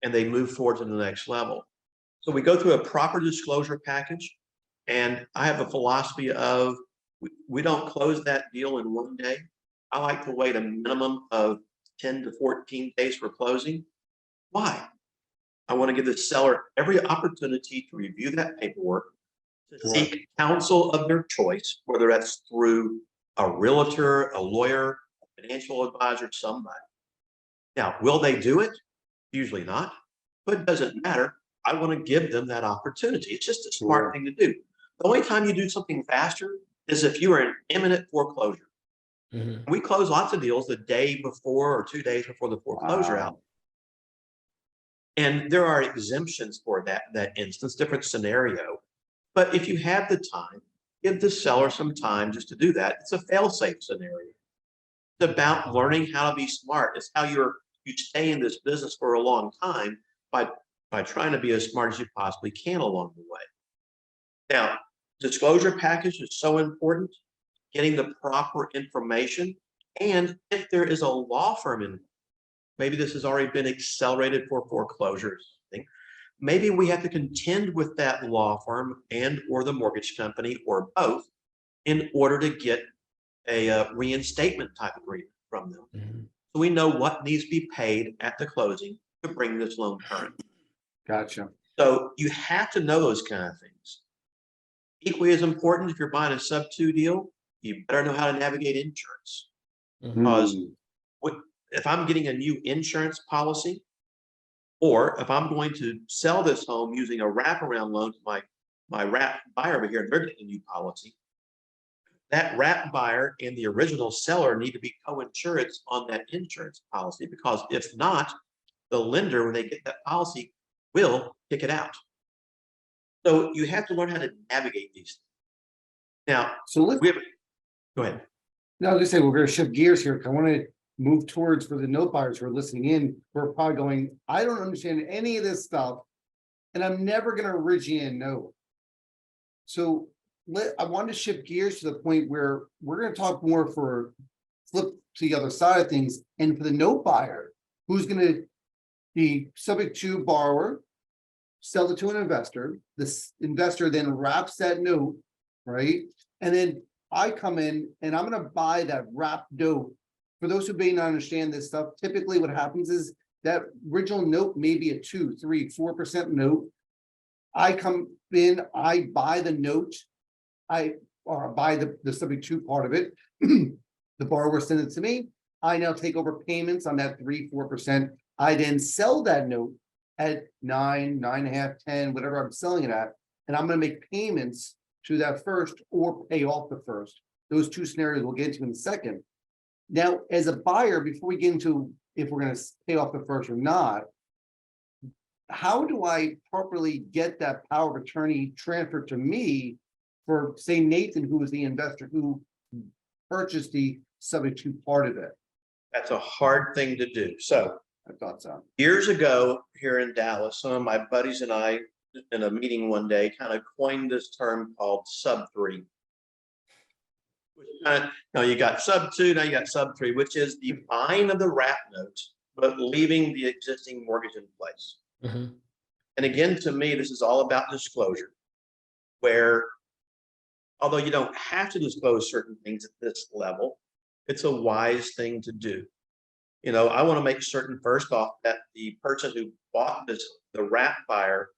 C: and they move forward to the next level. So we go through a proper disclosure package, and I have a philosophy of we don't close that deal in 1 day. I like to wait a minimum of 10 to 14 days for closing. Why? I want to give the seller every opportunity to review that paperwork, to seek counsel of their choice, whether that's through a realtor, a lawyer, a financial advisor, somebody. Now, will they do it? Usually not, but it doesn't matter. I want to give them that opportunity. It's just a smart thing to do. The only time you do something faster is if you are in imminent foreclosure. We close lots of deals the day before or 2 days before the foreclosure out. And there are exemptions for that instance, different scenario. But if you have the time, give the seller some time just to do that. It's a fail-safe scenario. It's about learning how to be smart. It's how you stay in this business for a long time by trying to be as smart as you possibly can along the way. Now, disclosure package is so important, getting the proper information. And if there is a law firm in, maybe this has already been accelerated for foreclosures, maybe we have to contend with that law firm and or the mortgage company or both in order to get a reinstatement type agreement from them. So we know what needs to be paid at the closing to bring this loan current.
A: Gotcha.
C: So you have to know those kind of things. Equally as important, if you're buying a sub-2 deal, you better know how to navigate insurance. Because if I'm getting a new insurance policy, or if I'm going to sell this home using a wraparound loan to my wrap buyer over here, and they're getting a new policy, that wrap buyer and the original seller need to be co-insured on that insurance policy, because if not, the lender, when they get that policy, will kick it out. So you have to learn how to navigate these things. Now,
A: So
C: go ahead.
A: now I was gonna say, we're gonna shift gears here. I want to move towards, for the note buyers who are listening in, who are probably going, I don't understand any of this stuff, and I'm never gonna originate a note. So I want to shift gears to the point where we're gonna talk more for flip to the other side of things, and for the note buyer, who's gonna be subject to borrower, sell it to an investor. This investor then wraps that note, right? And then I come in and I'm going to buy that wrapped note. For those who may not understand this stuff, typically what happens is that original note may be a 2, 3, 4% note. I come in, I buy the note, I buy the subject to part of it. The borrower sends it to me. I now take over payments on that 3, 4%. I then sell that note at 9, 9.5, 10, whatever I'm selling it at, and I'm going to make payments to that first or pay off the first. Those two scenarios we'll get into in a second. Now, as a buyer, before we get into if we're going to pay off the first or not, how do I properly get that power of attorney transferred to me for, say, Nathan, who is the investor who purchased the subject to part of it?
C: That's a hard thing to do. So
A: I thought so.
C: years ago here in Dallas, some of my buddies and I, in a meeting one day, kind of coined this term called sub-3. Now you got sub-2, now you got sub-3, which is the buying of the wrap note, but leaving the existing mortgage in place. And again, to me, this is all about disclosure, where although you don't have to disclose certain things at this level, it's a wise thing to do. You know, I want to make certain, first off, that the person who bought this, the wrap buyer,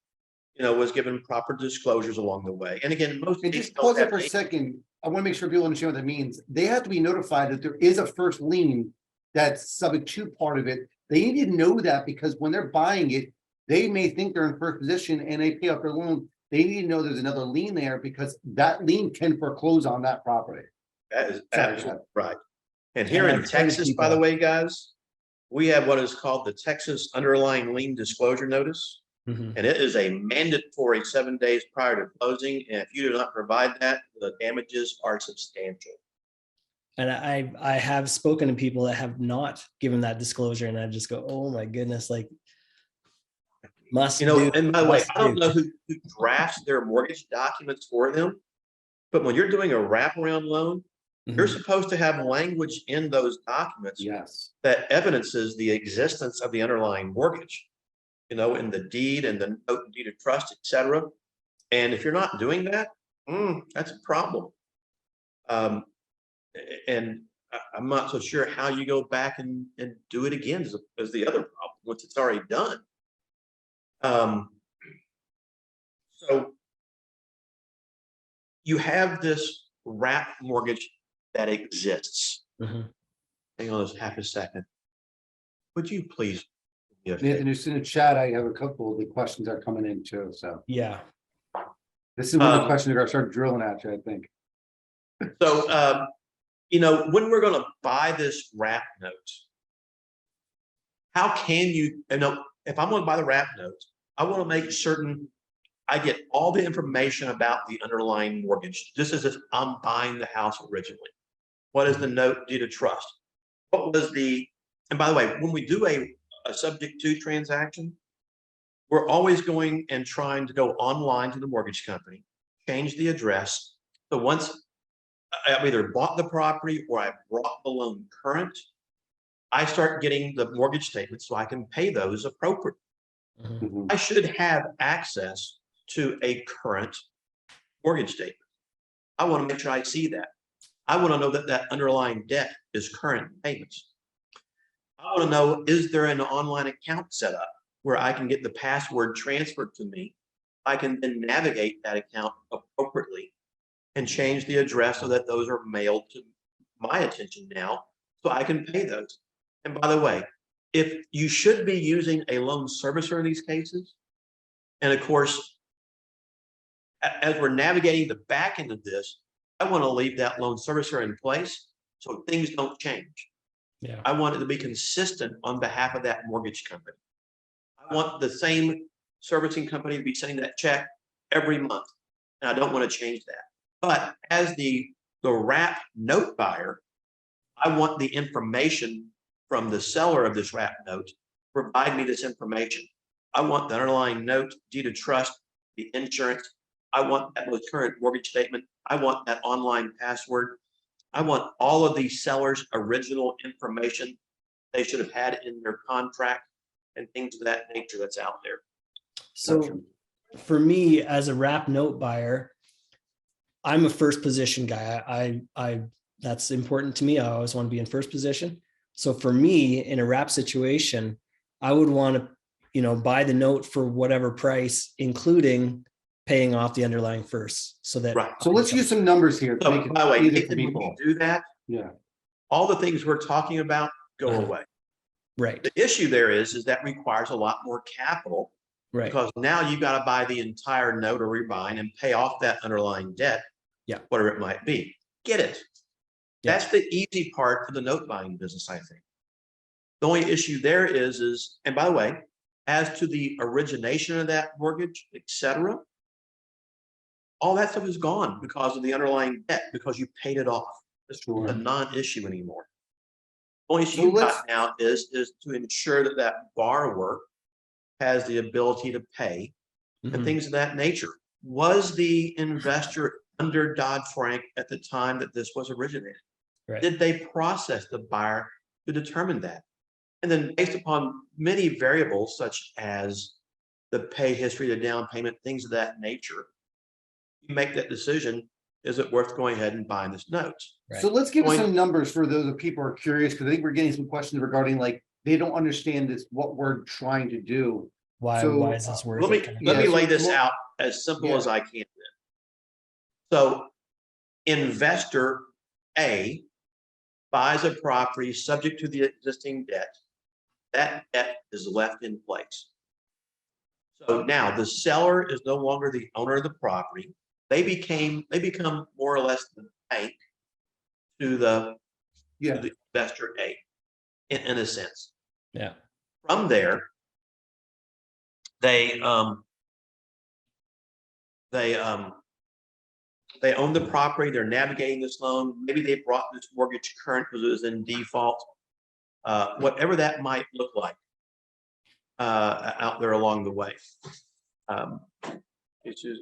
C: you know, was given proper disclosures along the way. And again, most
A: And just pause it for a second. I want to make sure people understand what that means. They have to be notified that there is a first lien that's subject to part of it. They need to know that, because when they're buying it, they may think they're in first position and they pay off their loan. They need to know there's another lien there, because that lien can foreclose on that property.
C: That is absolutely right. And here in Texas, by the way, guys, we have what is called the Texas Underlying Lien Disclosure Notice. And it is a mandatory 7 days prior to closing. And if you do not provide that, the damages are substantial.
B: And I have spoken to people that have not given that disclosure, and I just go, oh my goodness, like must,
C: you know,
B: do,
C: and by the way, I don't know who drafts their mortgage documents for them, but when you're doing a wraparound loan, you're supposed to have language in those documents that evidences the existence of the underlying mortgage, you know, in the deed and the note and deed of trust, etc. And if you're not doing that, that's a problem. And I'm not so sure how you go back and do it again as the other problem once it's already done. So you have this wrap mortgage that exists.
B: Mhm.
C: Hang on just half a second. Would you please? do me a
A: Nathan,
C: favor?
A: just in the chat, I have a couple of the questions that are coming in too, so
B: Yeah.
A: this is one of the
C: Um,
A: questions that are gonna start drilling at you, I think.
C: So, when we're gonna buy this wrap note, how can if I'm gonna buy the wrap note, I wanna make certain I get all the information about the underlying mortgage, just as if I'm buying the house originally. What is the note deed of trust? What was and by the way, when we do a subject to transaction, we're always going and trying to go online to the mortgage company, change the address. So once I've either bought the property or I brought the loan current, I start getting the mortgage statement so I can pay those appropriately.
B: Mhm.
A: Mhm.
C: I should have access to a current mortgage statement. I want to make sure I see that. I want to know that that underlying debt is current payments. I want to know, is there an online account set up where I can get the password transferred to me? I can then navigate that account appropriately and change the address so that those are mailed to my attention now, so I can pay those. And by the way, if you should be using a loan servicer in these cases, and of course, as we're navigating the back end of this, I want to leave that loan servicer in place so things don't change.
B: Yeah.
C: I want it to be consistent on behalf of that mortgage company. I want the same servicing company to be sending that check every month, and I don't want to change that. But as the wrap note buyer, I want the information from the seller of this wrap note. Provide me this information. I want the underlying note, deed of trust, the insurance. I want that most current mortgage statement. I want that online password. I want all of the seller's original information they should have had in their contract and things of that nature that's out there.
B: So for me, as a wrap note buyer, I'm a first position guy. I that's important to me. I always want to be in first position. So for me, in a wrap situation, I would want to, buy the note for whatever price, including paying off the underlying first, so that.
C: Right.
A: So let's use some numbers here to
C: So
A: make it
C: by the way,
A: easier for
C: Nathan, when
A: people.
C: you do that,
A: Yeah,
C: all the things we're talking about go
B: Uh-huh.
C: away.
B: Right.
C: The issue there is that requires a lot more capital
B: Right.
C: because now you've got to buy the entire note or rebuying and pay off that underlying debt,
B: Yeah.
C: whatever it might be. Get it?
B: Yeah.
C: That's the easy part for the note buying business, I think. The only issue there is, and by the way, as to the origination of that mortgage, et cetera, all that stuff is gone because of the underlying debt, because you paid it off. It's
A: Sure.
C: a non-issue anymore. The only issue
A: So
C: you've
A: let's-
C: got now is to ensure that that borrower has the ability to pay and
B: Mhm.
C: things of that nature. Was the investor under Dodd-Frank at the time that this was originated?
B: Right.
C: Did they process the buyer to determine that? And then based upon many variables such as the pay history, the down payment, things of that nature, you make that decision. Is it worth going ahead and buying this note?
B: Right.
A: so let's give us
C: Going-
A: some numbers for those of people who are curious, because I think we're getting some questions regarding like, they don't understand this, what we're trying to do.
B: Why
A: So,
B: is this worth
C: Let me
B: it?
C: let
A: Yeah,
C: me
A: so
C: lay this
A: more-
C: out as simple
A: Yeah.
C: as I can. So, investor A buys a property subject to the existing debt. That debt is left in place. So now the seller is no longer the owner of the property. They become more or less the bank to the
A: Yeah,
C: investor A in a sense.
B: Yeah.
C: From there, they own the property. They're navigating this loan. Maybe they brought this mortgage current because it was in default. Whatever that might look like out there along the way. It's just,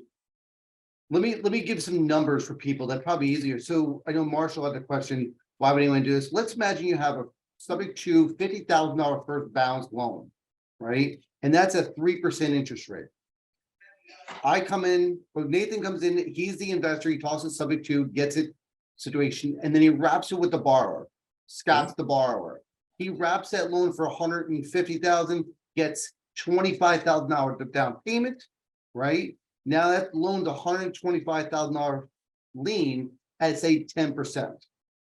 A: let me give some numbers for people. That's probably easier. So I know Marshall had the question, why would anyone do this? Let's imagine you have a subject to $50,000 first balance loan, right? And that's a 3% interest rate. I come in, but Nathan comes in, he's the investor, he talks to subject to, gets it situation, and then he wraps it with the borrower. Scott's the borrower. He wraps that loan for 150,000, gets $25,000 of down payment, right? Now that loan's $125,000 lien at say 10%.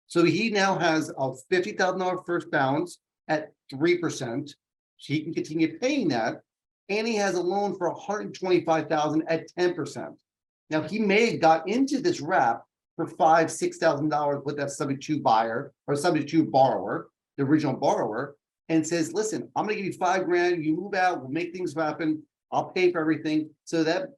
A: So he now has a $50,000 first balance at 3%. So he can continue paying that. And he has a loan for $125,000 at 10%. Now he may have got into this wrap for $5,000-$6,000 with that subject to buyer or subject to borrower, the original borrower, and says, listen, I'm gonna give you $5,000, you move out, we'll make things happen, I'll pay for everything. So that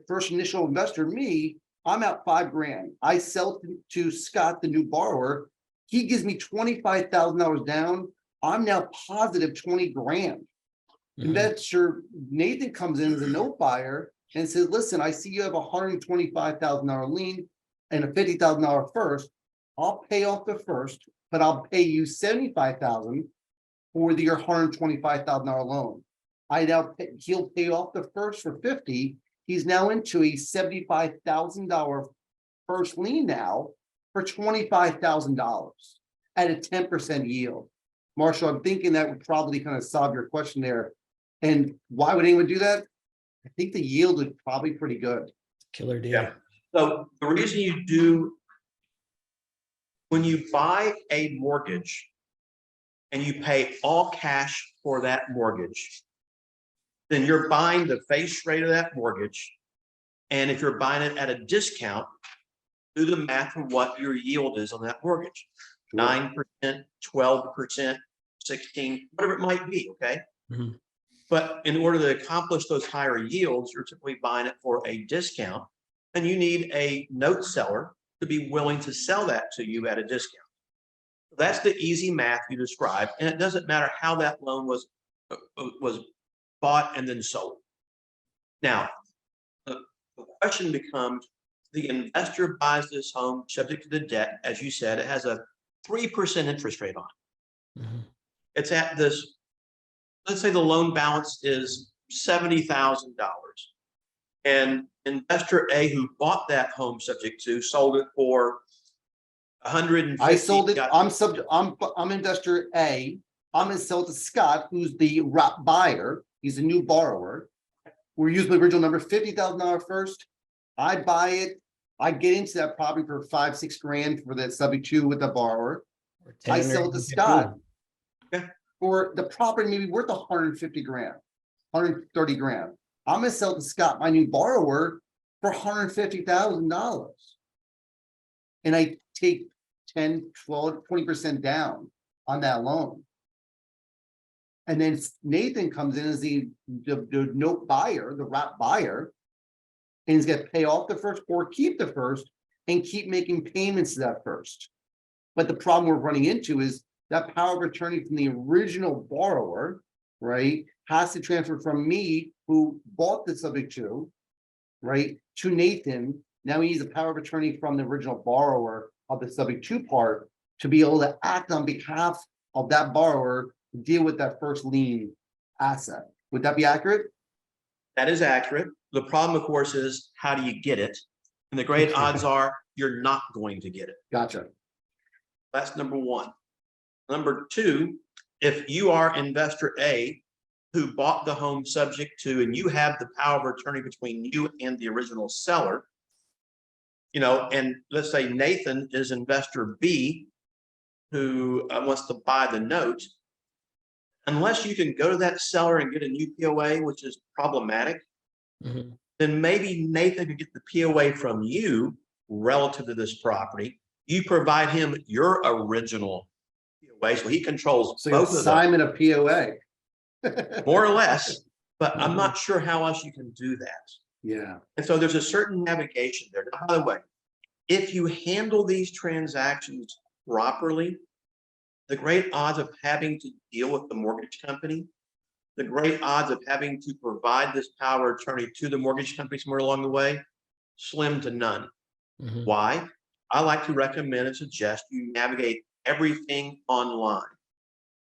A: first initial investor, me, I'm out $5,000. I sell to Scott, the new borrower. He gives me $25,000 down. I'm now positive $20,000. Investor Nathan comes in as a note buyer and says, listen, I see you have a $125,000 lien and a $50,000 first. I'll pay off the first, but I'll pay you $75,000 for your $125,000 loan. He'll pay off the first for $50,000. He's now into a $75,000 first lien now for $25,000 at a 10% yield. Marshall, I'm thinking that would probably kind of solve your question there. And why would anyone do that? I think the yield is probably pretty good.
B: Killer deal.
C: Yeah. So the reason you do, when you buy a mortgage and you pay all cash for that mortgage, then you're buying the face rate of that mortgage. And if you're buying it at a discount, do the math of what your yield is on that mortgage. 9%, 12%, 16%, whatever it might be, okay?
B: Mhm.
C: But in order to accomplish those higher yields, you're typically buying it for a discount, and you need a note seller to be willing to sell that to you at a discount. That's the easy math you described, and it doesn't matter how that loan was bought and then sold. Now, the question becomes, the investor buys this home subject to the debt, as you said, it has a 3% interest rate on it.
B: Mhm.
C: It's at this, let's say the loan balance is $70,000. And investor A, who bought that home subject to, sold it for 150.
A: I sold it. I'm investor A. I'm gonna sell it to Scott, who's the buyer. He's a new borrower. We're using the original number, $50,000 first. I buy it. I get into that property for $5,000-$6,000 for that subject to with the borrower.
B: Or
A: I
B: 10
A: sell
B: or
A: it to
B: 15.
A: Scott.
C: Okay.
A: For the property maybe worth $150,000, $130,000. I'm gonna sell it to Scott, my new borrower, for $150,000. And I take 10, 12, 20% down on that loan. And then Nathan comes in as the note buyer, the wrap buyer, and he's gonna pay off the first or keep the first and keep making payments to that first. But the problem we're running into is that power of attorney from the original borrower, right, has to transfer from me, who bought the subject to, right, to Nathan. Now he needs a power of attorney from the original borrower of the subject to part to be able to act on behalf of that borrower to deal with that first lien asset. Would that be accurate?
C: That is accurate. The problem, of course, is how do you get it? And the great odds are you're not going to get it.
A: Gotcha.
C: That's number one. Number two, if you are investor A who bought the home subject to, and you have the power of attorney between you and the original seller, you know, and let's say Nathan is investor B who wants to buy the note, unless you can go to that seller and get a new POA, which is problematic,
B: Mhm.
C: then maybe Nathan can get the POA from you relative to this property. You provide him your original POA, so he controls
A: So
C: both of them,
A: assignment of POA.
C: more or less, but I'm not sure how else you can do that.
A: Yeah.
C: And so there's a certain navigation there. Now, by the way, if you handle these transactions properly, the great odds of having to deal with the mortgage company, the great odds of having to provide this power of attorney to the mortgage company somewhere along the way, slim to none.
B: Mhm.
C: Why? I like to recommend and suggest you navigate everything online.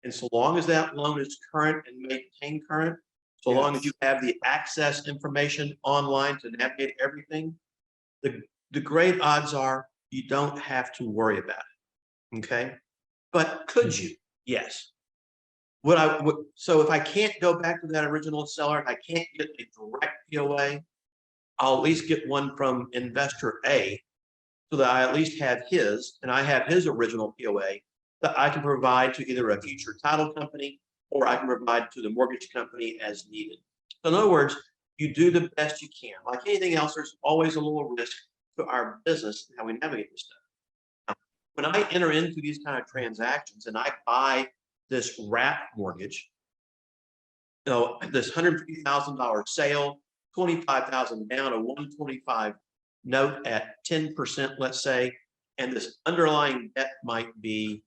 C: And so long as that loan is current and maintained current, so long as you have the access information online to navigate everything, the great odds are you don't have to worry about it. Okay. But could you? Yes. So if I can't go back to that original seller, if I can't get a direct POA, I'll at least get one from investor A so that I at least have his, and I have his original POA that I can provide to either a future title company or I can provide to the mortgage company as needed. So in other words, you do the best you can. Like anything else, there's always a little risk to our business and how we navigate this stuff. When I enter into these kind of transactions and I buy this wrap mortgage, this $150,000 sale, 25,000 down, a 125 note at 10%, let's say, and this underlying debt might be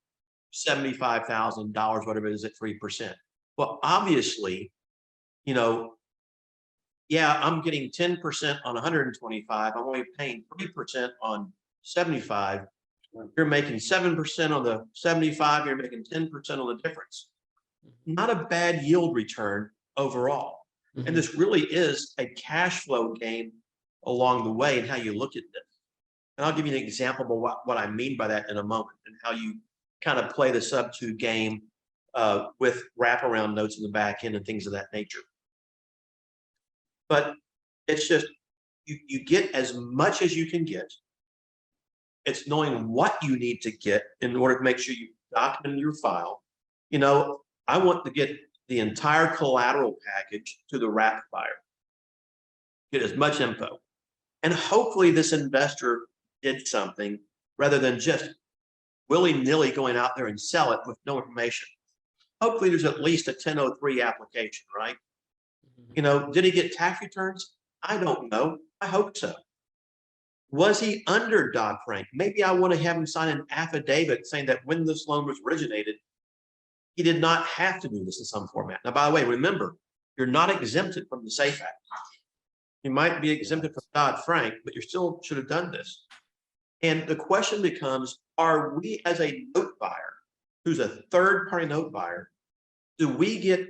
C: $75,000, whatever it is at 3%. Well, obviously, yeah, I'm getting 10% on 125. I'm only paying 3% on 75. You're making 7% on the 75. You're making 10% on the difference. Not a bad yield return overall.
B: Mhm.
C: And this really is a cash flow game along the way and how you look at this. And I'll give you an example of what I mean by that in a moment and how you kind of play the sub-2 game with wraparound notes in the back end and things of that nature. But it's just, you get as much as you can get. It's knowing what you need to get in order to make sure you document your file. I want to get the entire collateral package to the wrap buyer. Get as much info. And hopefully this investor did something rather than just willy-nilly going out there and sell it with no information. Hopefully there's at least a 1003 application, right? Did he get tax returns? I don't know. I hope so. Was he under Dodd-Frank? Maybe I want to have him sign an affidavit saying that when this loan was originated, he did not have to do this in some format. Now, by the way, remember, you're not exempted from the SAFE Act. You might be exempted from Dodd-Frank, but you still should have done this. And the question becomes, are we as a note buyer, who's a third-party note buyer, do we get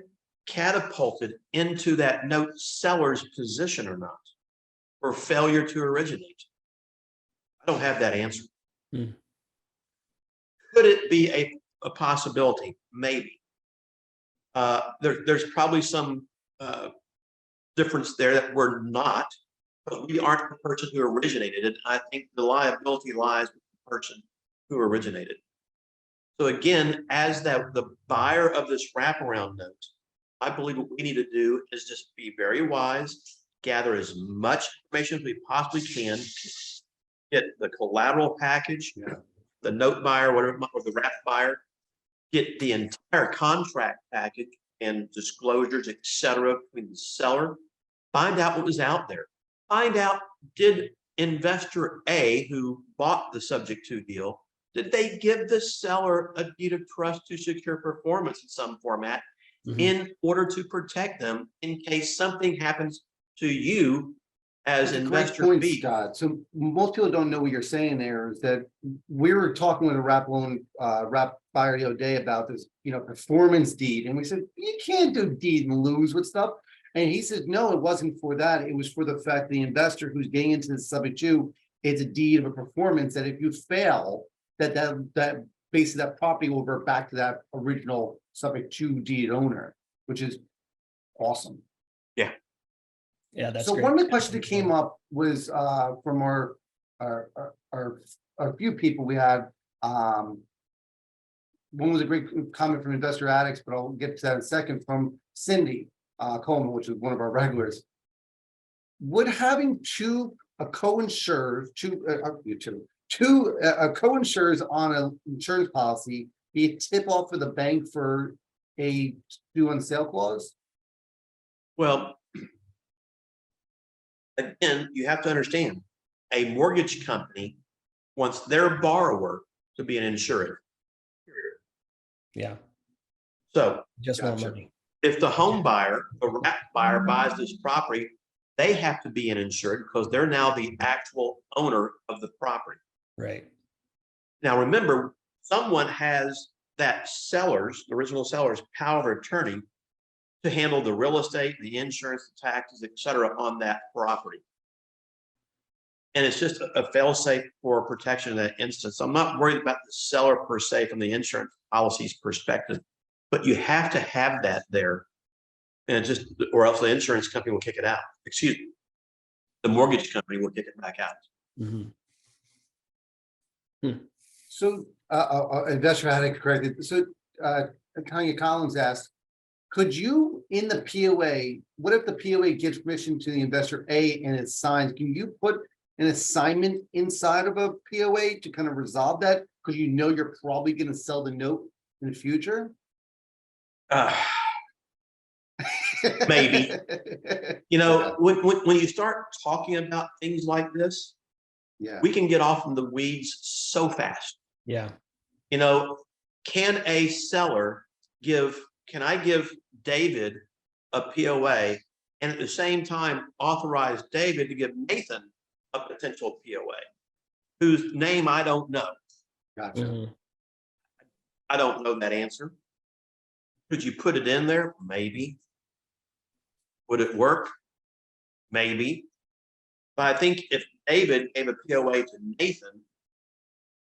C: catapulted into that note seller's position or not, for failure to originate? I don't have that answer. Could it be a possibility? Maybe. There's probably some difference there that we're not, but we aren't the person who originated it. I think the liability lies with the person who originated. So again, as the buyer of this wraparound note, I believe what we need to do is just be very wise, gather as much information as we possibly can, get the collateral package, the note buyer, whatever, or the wrap buyer, get the entire contract package and disclosures, etc., between the seller, find out what was out there, find out, did investor A, who bought the subject to deal, did they give the seller a deed of trust to secure performance in some format in order to protect them in case something happens to you as
A: That's a
C: investor
A: great point,
C: B?
A: Scott. So most people don't know what you're saying there is that we were talking with a wrap buyer the other day about this, performance deed. And we said, you can't do deed and lose with stuff. And he said, no, it wasn't for that. It was for the fact the investor who's getting into the subject to, it's a deed of a performance that if you fail, that basically that property will revert back to that original subject to deed owner, which is awesome.
B: Yeah, that's
A: so
B: great.
A: one of the questions that came up was from our a few people we had. One was a great comment from Investor Addicts, but I'll get to that in a second, from Cindy Coleman, which is one of our regulars. Would having two co-insurers on an insurance policy be a tip off for the bank for a due on sale clause?
C: Well, again, you have to understand, a mortgage company wants their borrower to be an insured.
B: Yeah,
C: So
B: just want
A: Gotcha.
B: money.
C: if the home buyer, the wrap buyer buys this property, they have to be an insured because they're now the actual owner of the property.
B: Right.
C: Now, remember, someone has that seller's, the original seller's power of attorney to handle the real estate, the insurance, the taxes, etc., on that property. And it's just a fail-safe for protection in that instance. I'm not worried about the seller per se from the insurance policy's perspective, but you have to have that there, and or else the insurance company will kick it out. Excuse me, the mortgage company will kick it back out.
A: So, investor had it corrected. So, Tanya Collins asked, could you, in the POA, what if the POA gives permission to the investor A and it signs? Can you put an assignment inside of a POA to kind of resolve that? Because you know you're probably going to sell the note in the future.
C: Maybe. You know, when you start talking about things like this,
A: Yeah.
C: we can get off in the weeds so fast.
B: Yeah.
C: You know, can a seller can I give David a POA and at the same time authorize David to give Nathan a potential POA whose name I don't know?
A: Gotcha.
B: Mhm.
C: I don't know that answer. Could you put it in there? Maybe. Would it work? Maybe. But I think if David gave a POA to Nathan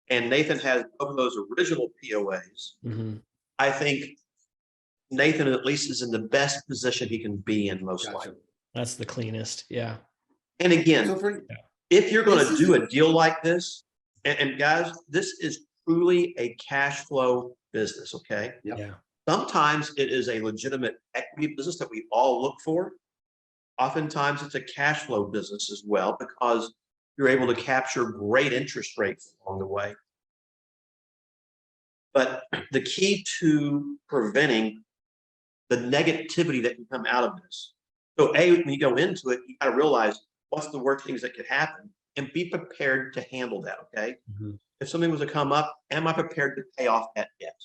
C: and Nathan has both of those original POAs,
B: Mhm.
C: I think Nathan at least is in the best position he can be in most
A: Gotcha.
C: likely.
B: That's the cleanest. Yeah.
C: And again,
A: So for
C: if you're going
A: this
C: to
A: is-
C: do a deal like this, and guys, this is truly a cash flow business, okay?
A: Yep.
B: Yeah.
C: Sometimes it is a legitimate equity business that we all look for. Oftentimes it's a cash flow business as well because you're able to capture great interest rates along the way. But the key to preventing the negativity that can come out of this. So when you go into it, you got to realize what's the worst things that could happen and be prepared to handle that, okay?
B: Mhm.
C: If something was to come up, am I prepared to pay off that debt?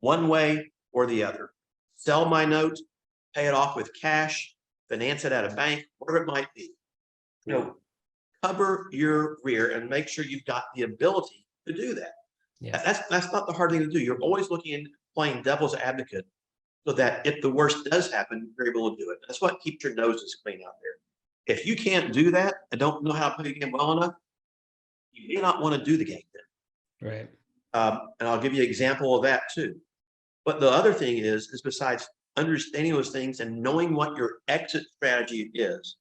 C: One way or the other. Sell my note, pay it off with cash, finance it at a bank, whatever it might be. You know, cover your rear and make sure you've got the ability to do that.
B: Yeah.
C: That's not the hard thing to do. You're always looking at playing devil's advocate so that if the worst does happen, you're able to do it. That's what keeps your noses clean out there. If you can't do that and don't know how to play the game well enough, you may not want to do the game then.
B: Right.
C: And I'll give you an example of that too. But the other thing is besides understanding those things and knowing what your exit strategy is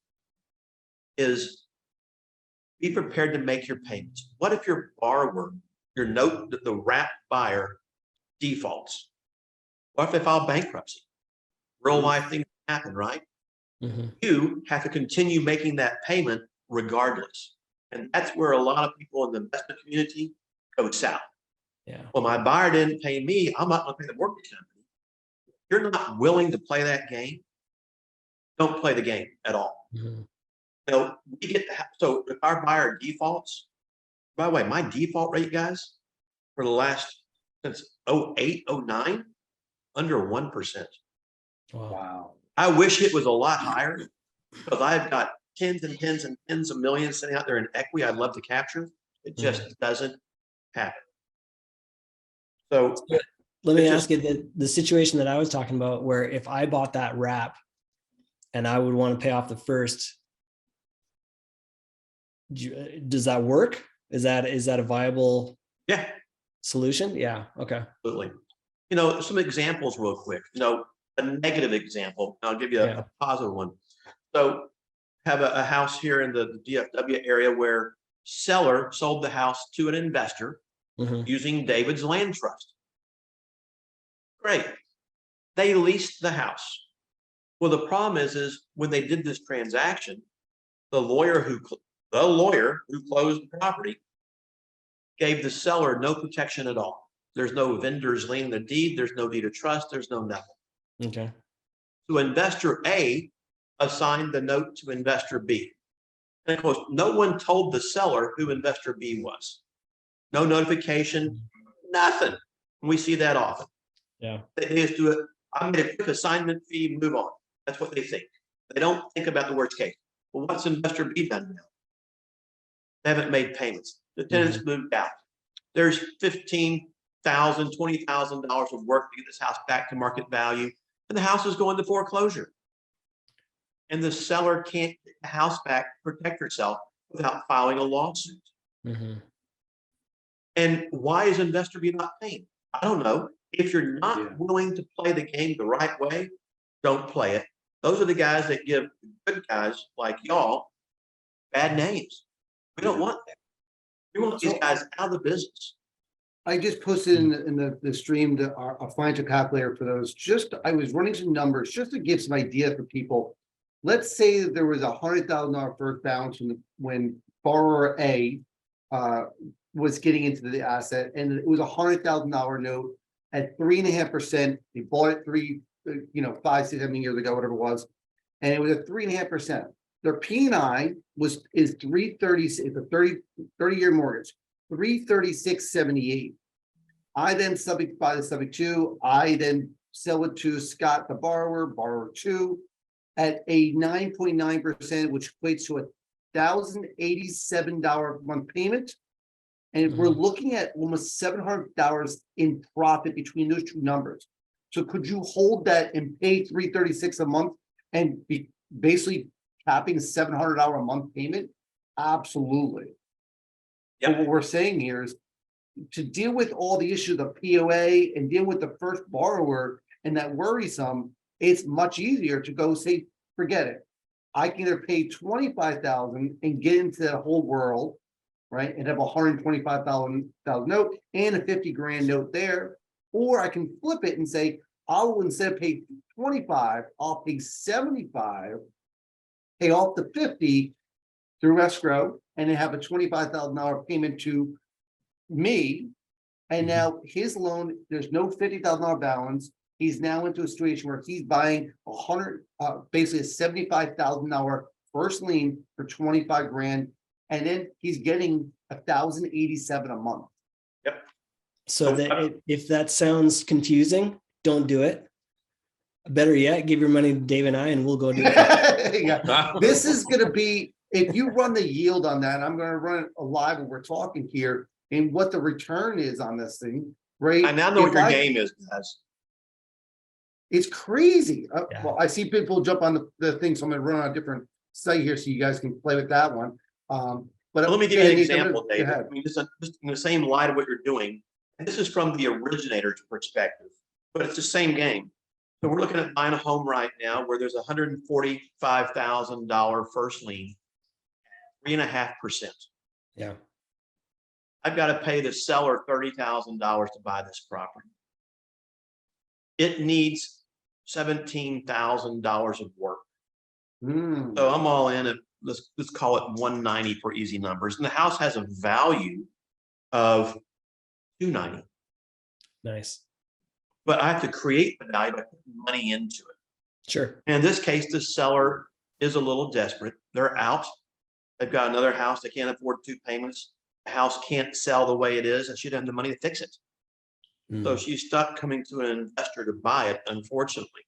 C: be prepared to make your payments. What if your borrower, your note, the wrap buyer defaults? What if they file bankruptcy? Real life things happen, right?
B: Mhm.
C: You have to continue making that payment regardless. And that's where a lot of people in the investment community go south.
B: Yeah.
C: Well, my buyer didn't pay me, I'm not going to pay the mortgage company. If you're not willing to play that game, don't play the game at all.
B: Mhm.
C: You know, we get so if our buyer defaults, by the way, my default rate, guys, for the last since 08, 09, under 1%.
B: Wow.
A: wow.
C: I wish it was a lot higher because I've got tens and tens and tens of millions sitting out there in equity I'd love to capture. It just doesn't happen. So
B: Let me
C: It's
B: ask you the situation that I was talking about, where if I bought that wrap and I would want to pay off the first, does that work? Is that a viable
C: yeah,
B: solution? Yeah. Okay.
C: absolutely. You know, some examples real quick. You know, a negative example. I'll give you
B: Yeah.
C: a positive one. So have a house here in the DFW area where seller sold the house to an investor
B: Mhm.
C: using David's land trust. Great. They leased the house. Well, the problem is when they did this transaction, the lawyer who closed the property gave the seller no protection at all. There's no vendor's lien the deed. There's no deed of trust. There's no nothing.
B: Okay.
C: So investor A assigned the note to investor B. And of course, no one told the seller who investor B was. No notification, nothing. And we see that often.
B: Yeah.
C: They just do it. I made a quick assignment fee, move on. That's what they think. They don't think about the worst case. Well, what's investor B done now? They haven't made payments. The tenants moved out. There's $15,000, $20,000 of work to get this house back to market value, and the house is going to foreclosure. And the seller can't get the house back to protect herself without filing a lawsuit.
B: Mhm.
C: And why is investor B not paying? I don't know. If you're not
A: Yeah.
C: willing to play the game the right way, don't play it. Those are the guys that give good guys like y'all bad names. We don't want that. We want these
A: So-
C: guys out of the business.
A: I just posted in the stream our financial calculator for those. I was running some numbers just to give some idea for people. Let's say that there was $100,000 first balance when borrower A was getting into the asset, and it was $100,000 note at 3.5%. They bought it 5, 6, 7 years ago, whatever it was, and it was at 3.5%. Their P&I is 330. It's a 30-year mortgage. 336.78. I then buy the subject to. I then sell it to Scott, the borrower 2, at a 9.9%, which equates to $1,087 a month payment. And we're looking at almost $700 in profit between those two numbers. So could you hold that and pay $336 a month and be basically capping $700 a month payment? Absolutely.
C: Yep.
A: But what we're saying here is to deal with all the issues of POA and deal with the first borrower and that worrisome, it's much easier to go say, forget it. I can either pay $25,000 and get into that whole world, right? And have a $125,000 note and a $50,000 note there, or I can flip it and say, I will instead of pay 25, I'll pay 75, pay off the 50 through escrow, and then have a $25,000 payment to me. And now his loan, there's no $50,000 balance. He's now into a situation where he's buying basically a $75,000 first lien for $25,000, and then he's getting $1,087 a month.
B: So that if that sounds confusing, don't do it. Better yet, give your money to Dave and I, and we'll go do it.
A: Yeah. This is going to be, if you run the yield on that, I'm going to run it live when we're talking here, and what the return is on this thing, right?
C: I now know what your game is, guys.
A: It's crazy.
B: Yeah.
A: Well, I see people jump on the thing, so I'm going to run on a different site here so you guys can play with that one. But
C: Let me give you an
A: Nathan,
C: example,
A: go
C: David.
A: ahead.
C: I mean, just in the same light of what you're doing. And this is from the originator's perspective, but it's the same game. So we're looking at buying a home right now where there's $145,000 first lien, 3.5%.
B: Yeah.
C: I've got to pay the seller $30,000 to buy this property. It needs $17,000 of work. So I'm all in at, let's call it 190 for easy numbers. And the house has a value of 290.
B: Nice.
C: But I have to create the value by putting money into it.
B: Sure.
C: And in this case, the seller is a little desperate. They're out. They've got another house. They can't afford 2 payments. The house can't sell the way it is, and she doesn't have the money to fix it. So she's stuck coming to an investor to buy it, unfortunately.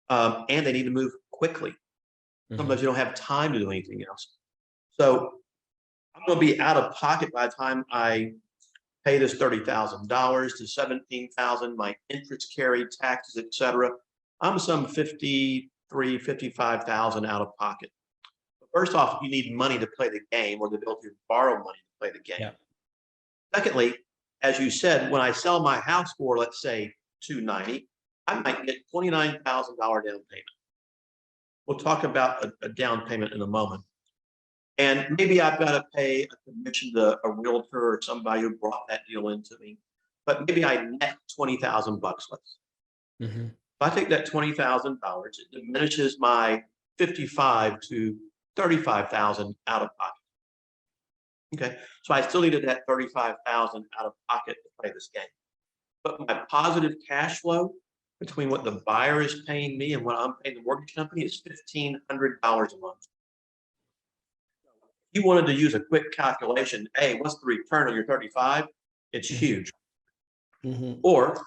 C: And they need to move quickly. Sometimes you don't have time to do anything else. So I'm going to be out of pocket by the time I pay this $30,000 to $17,000, my interest carry, taxes, etc. I'm some $55,000 out of pocket. First off, you need money to play the game, or the ability to borrow money to play the game.
B: Yeah.
C: Secondly, as you said, when I sell my house for, let's say, $290,000, I might get $29,000 down payment. We'll talk about a down payment in a moment. And maybe I've got to pay a commission to a realtor or somebody who brought that deal into me. But maybe I net $20,000 less. If I take that $20,000, it diminishes my $55,000 to $35,000 out of pocket. Okay, so I still needed that $35,000 out of pocket to play this game. But my positive cash flow between what the buyer is paying me and what I'm paying the mortgage company is $1,500 a month. If you wanted to use a quick calculation, hey, what's the return on your 35? It's huge. Or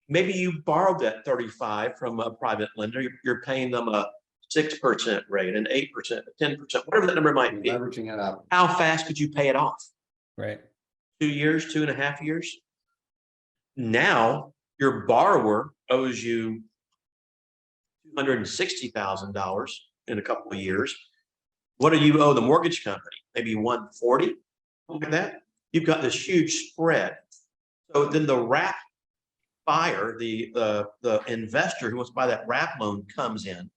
C: maybe you borrowed that 35 from a private lender. You're paying them a 6% rate, an 8%, a 10%, whatever that number might be.
A: Leveraging it out.
C: How fast could you pay it off?
B: Right.
C: 2 years, 2.5 years. Now your borrower owes you $260,000 in a couple of years. What do you owe the mortgage company? Maybe $140,000. Look at that. You've got this huge spread. So then the wrap buyer, the investor who wants to buy that wrap loan comes in,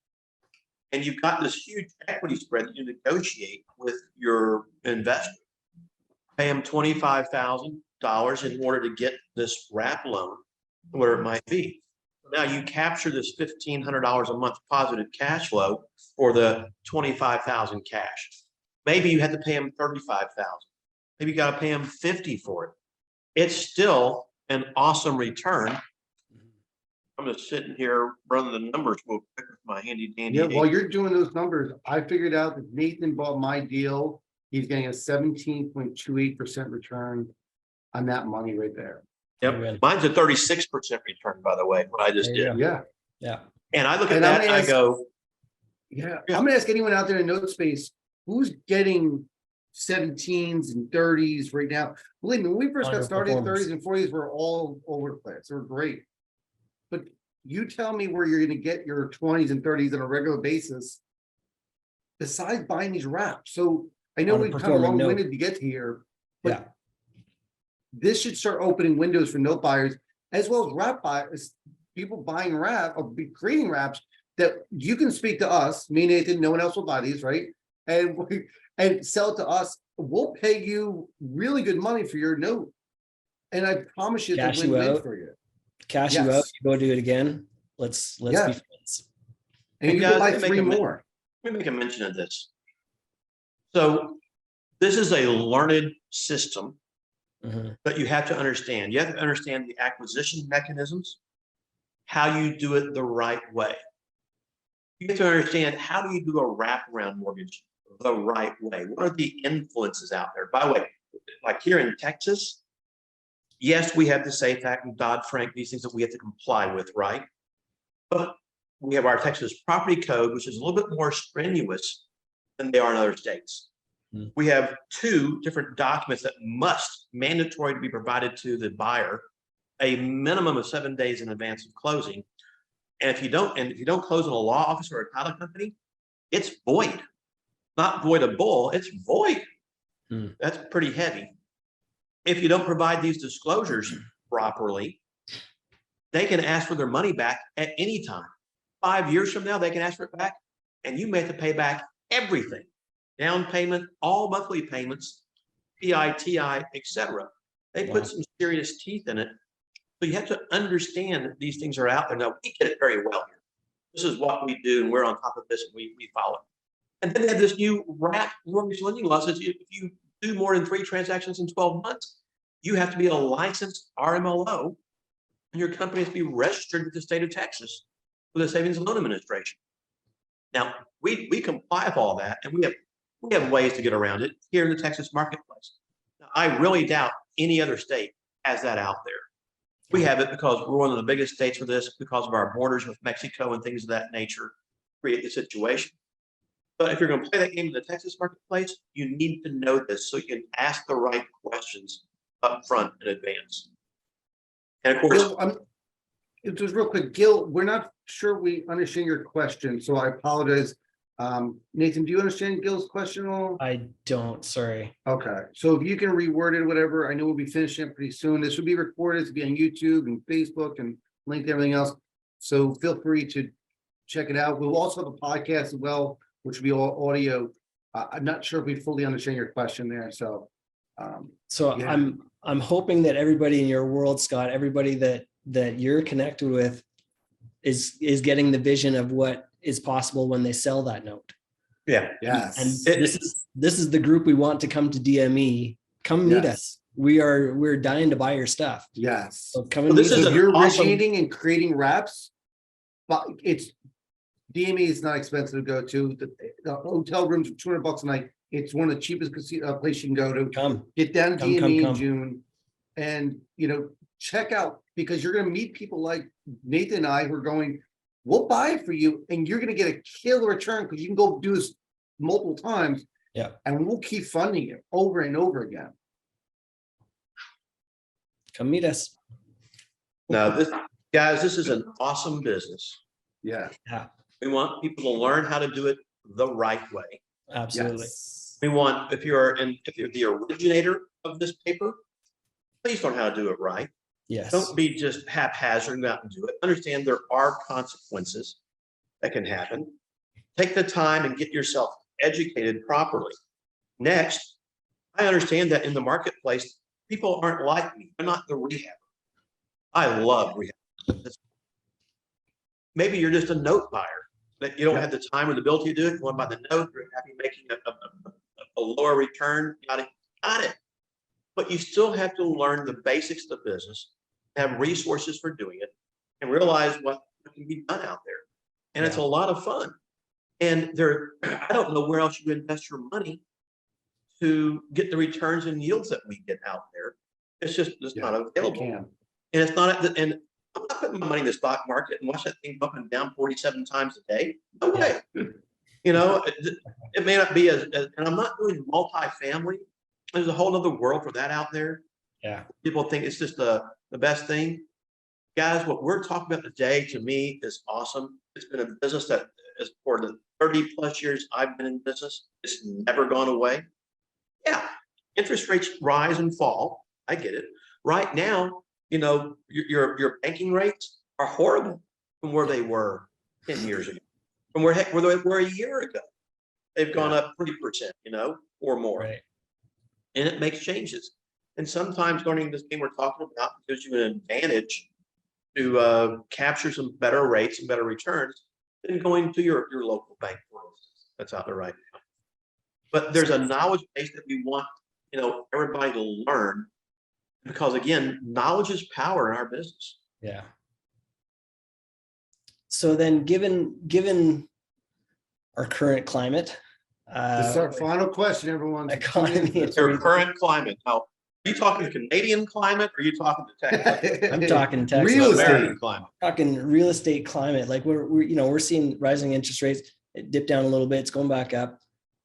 C: and you've got this huge equity spread that you negotiate with your investor. pay them $25,000 in order to get this wrap loan, whatever it might be. Now you capture this $1,500 a month positive cash flow for the $25,000 cash. Maybe you had to pay them $35,000. Maybe you got to pay them $50,000 for it. It's still an awesome return. I'm just sitting here running the numbers real quick with my handy dandy.
A: Yeah, while you're doing those numbers, I figured out that Nathan bought my deal. He's getting a 17.28% return on that money right there.
C: Yep, mine's a 36% return, by the way, what I just
B: There you
C: did.
B: go.
A: Yeah.
B: Yeah.
C: And I look at
A: And
C: that
A: I'm
C: and I
A: gonna
C: go,
A: Yeah,
C: Yeah.
A: I'm gonna ask anyone out there in note space, who's getting 17s and 30s right now? Believe me, when we first got started,
B: Underperformers.
A: 30s and 40s were all over the place. They were great. But you tell me where you're gonna get your 20s and 30s on a regular basis, besides buying these wraps. So I know
B: On a
A: we've kind of
B: performing note.
A: long-winded to get here, but
B: Yeah.
A: this should start opening windows for note buyers as well as wrap buyers, people buying wrap or be creating wraps that you can speak to us, me, Nathan, no one else will buy these, right? And sell it to us. We'll pay you really good money for your note. And I promise you it's
B: Cash
A: a
B: you
A: win-win
B: out.
A: for you.
B: Cash you out,
A: Yes.
B: you go do it again. Let's
A: Yeah.
B: be friends.
A: And you
C: guys,
A: can buy
C: let me
A: 3
C: make a
A: more.
C: let me make a mention of this. So this is a learned system
B: Mhm.
C: that you have to understand. You have to understand the acquisition mechanisms, how you do it the right way. You have to understand, how do you do a wraparound mortgage the right way? What are the influences out there? By the way, like here in Texas, yes, we have the SAFE Act and Dodd-Frank, these things that we have to comply with, right? But we have our Texas Property Code, which is a little bit more strenuous than they are in other states.
B: Hmm.
C: We have 2 different documents that must mandatory to be provided to the buyer, a minimum of 7 days in advance of closing. And if you don't close in a law office or a title company, it's void. Not voidable, it's void.
B: Hmm.
C: That's pretty heavy. If you don't provide these disclosures properly, they can ask for their money back at any time. 5 years from now, they can ask for it back, and you may have to pay back everything. Down payment, all monthly payments, PITI, etc. They
B: Wow.
C: put some serious teeth in it. So you have to understand that these things are out there. Now, we get it very well here. This is what we do, and we're on top of this, and we follow it. And then they have this new wrap mortgage lending law says if you do more than 3 transactions in 12 months, you have to be a licensed RMLO, and your company has to be registered with the state of Texas with the Savings and Loan Administration. Now, we comply with all that, and we have ways to get around it here in the Texas marketplace. Now, I really doubt any other state has that out there. We have it because we're one of the biggest states for this, because of our borders with Mexico and things of that nature create the situation. But if you're going to play that game in the Texas marketplace, you need to know this so you can ask the right questions up front in advance. And of course,
A: Gil, just real quick, Gil, we're not sure we understand your question, so I apologize. Nathan, do you understand Gil's question at all?
B: I don't, sorry.
A: Okay, so if you can reword it, whatever, I know we'll be finishing it pretty soon. This will be recorded, to be on YouTube and Facebook and linked to everything else. So feel free to check it out. We'll also have a podcast as well, which will be all audio. I'm not sure if we fully understand your question there, so.
B: So
A: Yeah.
B: I'm hoping that everybody in your world, Scott, everybody that you're connected with is getting the vision of what is possible when they sell that note.
C: yeah,
A: Yes.
B: And this is the group we want to come to DME. Come meet
A: Yes.
B: us. We're dying to buy your stuff.
A: Yes.
B: So come
C: Well,
B: and
C: this
B: meet
C: is
B: us.
A: So
C: an
A: if you're
C: awesome-
A: originating and creating wraps, but it's DME is not expensive to go to. The hotel rooms for $200 a night. It's one of the cheapest place you can go to.
B: Come.
A: Get down to
B: Come,
A: DME in
B: come.
A: June, and check out, because you're going to meet people like Nathan and I who are going, we'll buy it for you, and you're going to get a killer return because you can go do this multiple times.
B: Yeah.
A: And we'll keep funding it over and over again.
B: Come meet us.
C: now this is an awesome business.
A: Yeah.
B: Yeah,
C: We want people to learn how to do it the right way.
B: absolutely.
A: Yes.
C: We want, if you're the originator of this paper, please learn how to do it right.
B: Yes.
C: Don't be just haphazard and go out and do it. Understand there are consequences that can happen. Take the time and get yourself educated properly. Next, I understand that in the marketplace, people aren't like me. They're not the rehab. I love rehab. Maybe you're just a note buyer that you don't have the time or the ability to do it. You want to buy the note, you're happy making a lower return. Got it. But you still have to learn the basics of the business, have resources for doing it, and realize what can be done out there. And it's a lot of fun. And I don't know where else you invest your money to get the returns and yields that we get out there. It's just not available. And it's not and I'm not putting my money in the stock market and watch that thing up and down 47 times a day. No way. You know, it may not be and I'm not doing multifamily. There's a whole other world for that out there.
B: Yeah.
C: People think it's just the best thing. Guys, what we're talking about today to me is awesome. It's been a business that is for the 30 plus years I've been in business. It's never gone away. Yeah. Interest rates rise and fall. I get it. Right now, you know, your banking rates are horrible from where they were 10 years ago, from where they were a year ago. They've gone up 30%, you know, or more.
B: Right.
C: And it makes changes. And sometimes learning this game we're talking about gives you an advantage to capture some better rates and better returns than going to your local bank, for instance, that's out there right now. But there's a knowledge base that we want, you know, everybody to learn, because again, knowledge is power in our business.
B: Yeah. So then given our current climate,
A: This is our final question, everyone.
B: economy,
C: Your current climate. Now, are you talking Canadian climate or are you talking the Texas?
B: I'm talking Texas.
A: Real
C: American
A: estate.
C: climate.
B: Talking real estate climate, like we're seeing rising interest rates. It dipped down a little bit. It's going back up.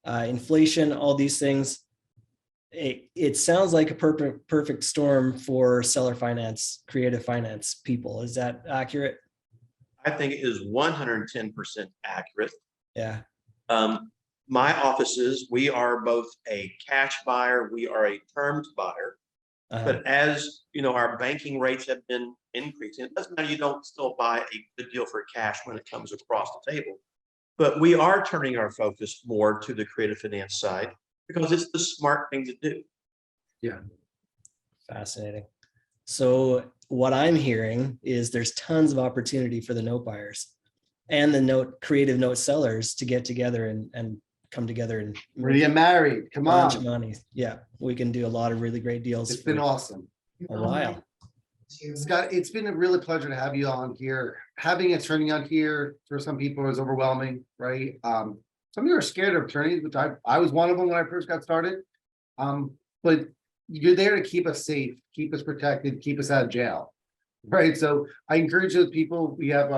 B: Inflation, all these things. It sounds like a perfect storm for seller finance, creative finance people. Is that accurate?
C: I think it is 110% accurate.
B: Yeah.
C: My offices, we are both a cash buyer, we are a terms buyer. But as you know, our banking rates have been increasing. It doesn't mean you don't still buy a good deal for cash when it comes across the table. But we are turning our focus more to the creative finance side because it's the smart thing to do.
A: Yeah.
B: Fascinating. So what I'm hearing is there's tons of opportunity for the note buyers and the creative note sellers to get together and come together and
A: We're gonna get married. Come on.
B: bunch of money. Yeah, we can do a lot of really great deals.
A: It's been awesome.
B: a while.
A: Scott, it's been a really pleasure to have you on here. Having an attorney on here for some people is overwhelming, right? Some of you are scared of attorneys, which I was one of them when I first got started. But you're there to keep us safe, keep us protected, keep us out of jail, right? So I encourage those people. We have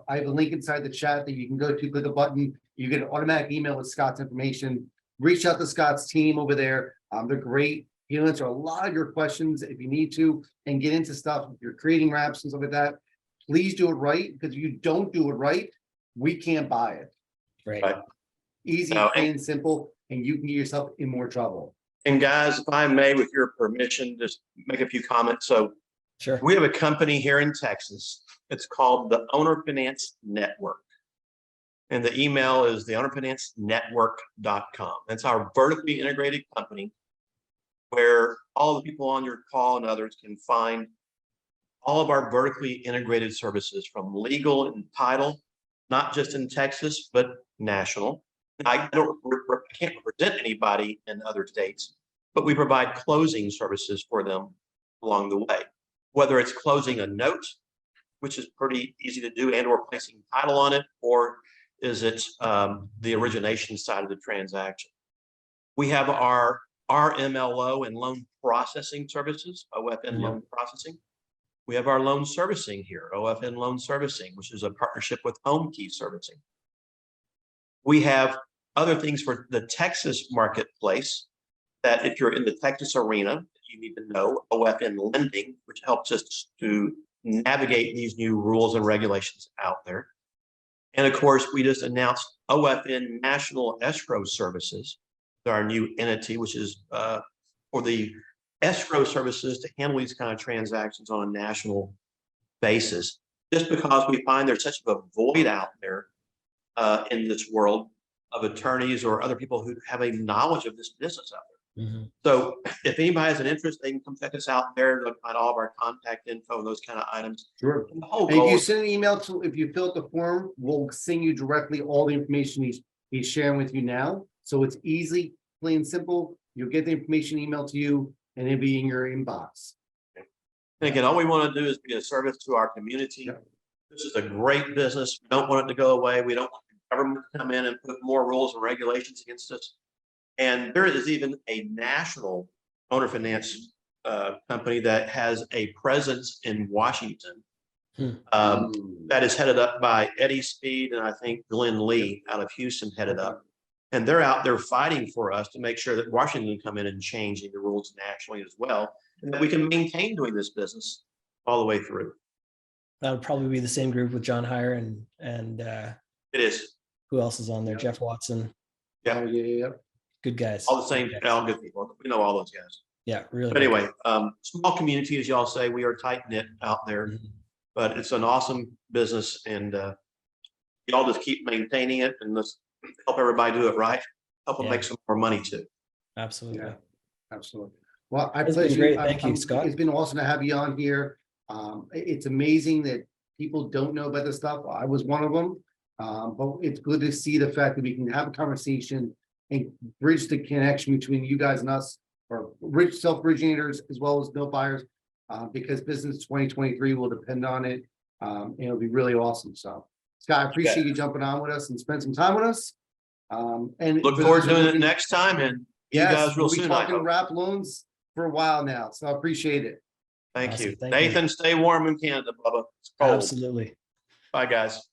A: I have a link inside the chat that you can go to, click a button. You get an automatic email with Scott's information. Reach out to Scott's team over there. They're great. He'll answer a lot of your questions if you need to and get into stuff. If you're creating wraps and stuff like that, please do it right, because if you don't do it right, we can't buy it.
B: Right.
A: Easy, plain, simple, and you can get yourself in more trouble.
C: And guys, if I may, with your permission, just make a few comments. So
B: Sure.
C: we have a company here in Texas. It's called the Owner Finance Network. And the email is theownerfinancenetwork.com. That's our vertically integrated company where all the people on your call and others can find all of our vertically integrated services, from legal and title, not just in Texas, but national. I can't represent anybody in other states, but we provide closing services for them along the way, whether it's closing a note, which is pretty easy to do, and or placing title on it, or is it the origination side of the transaction. We have our RMLO and loan processing services, OFN loan processing. We have our loan servicing here, OFN loan servicing, which is a partnership with Home Key Servicing. We have other things for the Texas marketplace that if you're in the Texas arena, you need to know. OFN lending, which helps us to navigate these new rules and regulations out there. And of course, we just announced OFN National Escrow Services, our new entity, which is for the escrow services to handle these kind of transactions on a national basis, just because we find there's such a void out there in this world of attorneys or other people who have a knowledge of this business out
B: Mhm.
C: So if anybody has an interest, they can come check us out there. They'll find all of our contact info and those kind of items.
A: Sure.
C: And the whole
A: And if
C: goal
A: you
C: is
A: send an email to, if you fill out the form, we'll send you directly all the information he's sharing with you now. So it's easy, plain and simple. You'll get the information emailed to you and it'll be in your inbox.
C: And again, all we want to do is be a service to our community.
A: Yeah.
C: This is a great business. We don't want it to go away. We don't want the government to come in and put more rules and regulations against us. And there is even a national owner finance company that has a presence in Washington. That is headed up by Eddie Speed and I think Glenn Lee out of Houston headed up. And they're out there fighting for us to make sure that Washington can come in and change the rules nationally as well, and that we can maintain doing this business all the way through.
B: That would probably be the same group with John Heyer and
C: It is.
B: who else is on there?
A: Yeah.
B: Jeff Watson.
C: Yeah.
A: Oh, yeah.
B: Good guys.
C: All the same,
B: Good guys.
C: all good people. We know all those guys.
B: Yeah, really.
C: But anyway, small community, as y'all say, we are tight knit out there,
B: Mhm.
C: but it's an awesome business and y'all just keep maintaining it and let's help everybody do it right. Help them
B: Yeah.
C: make some more money too.
B: Absolutely.
A: Yeah. Absolutely. Well, I
B: It's been
A: pleasure.
B: great. Thank you, Scott.
A: It's been awesome to have you on here. It's amazing that people don't know about this stuff. I was one of them. But it's good to see the fact that we can have a conversation and bridge the connection between you guys and us, or rich self-originators as well as note buyers, because business 2023 will depend on it. And it'll be really awesome. So, Scott, I appreciate you jumping on with us and spend some time with us. And
C: Look
A: for
C: forward
A: those
C: to
A: who are
C: doing it
A: looking-
C: next time and you
A: Yes,
C: guys real
A: we'll be
C: soon. I
A: talking
C: hope.
A: wrap loans for a while now, so I appreciate it.
C: Thank
B: Awesome.
C: you.
B: Thank you.
C: Nathan, stay warm in Canada, Bubba. It's cold.
B: Absolutely.
C: Bye, guys.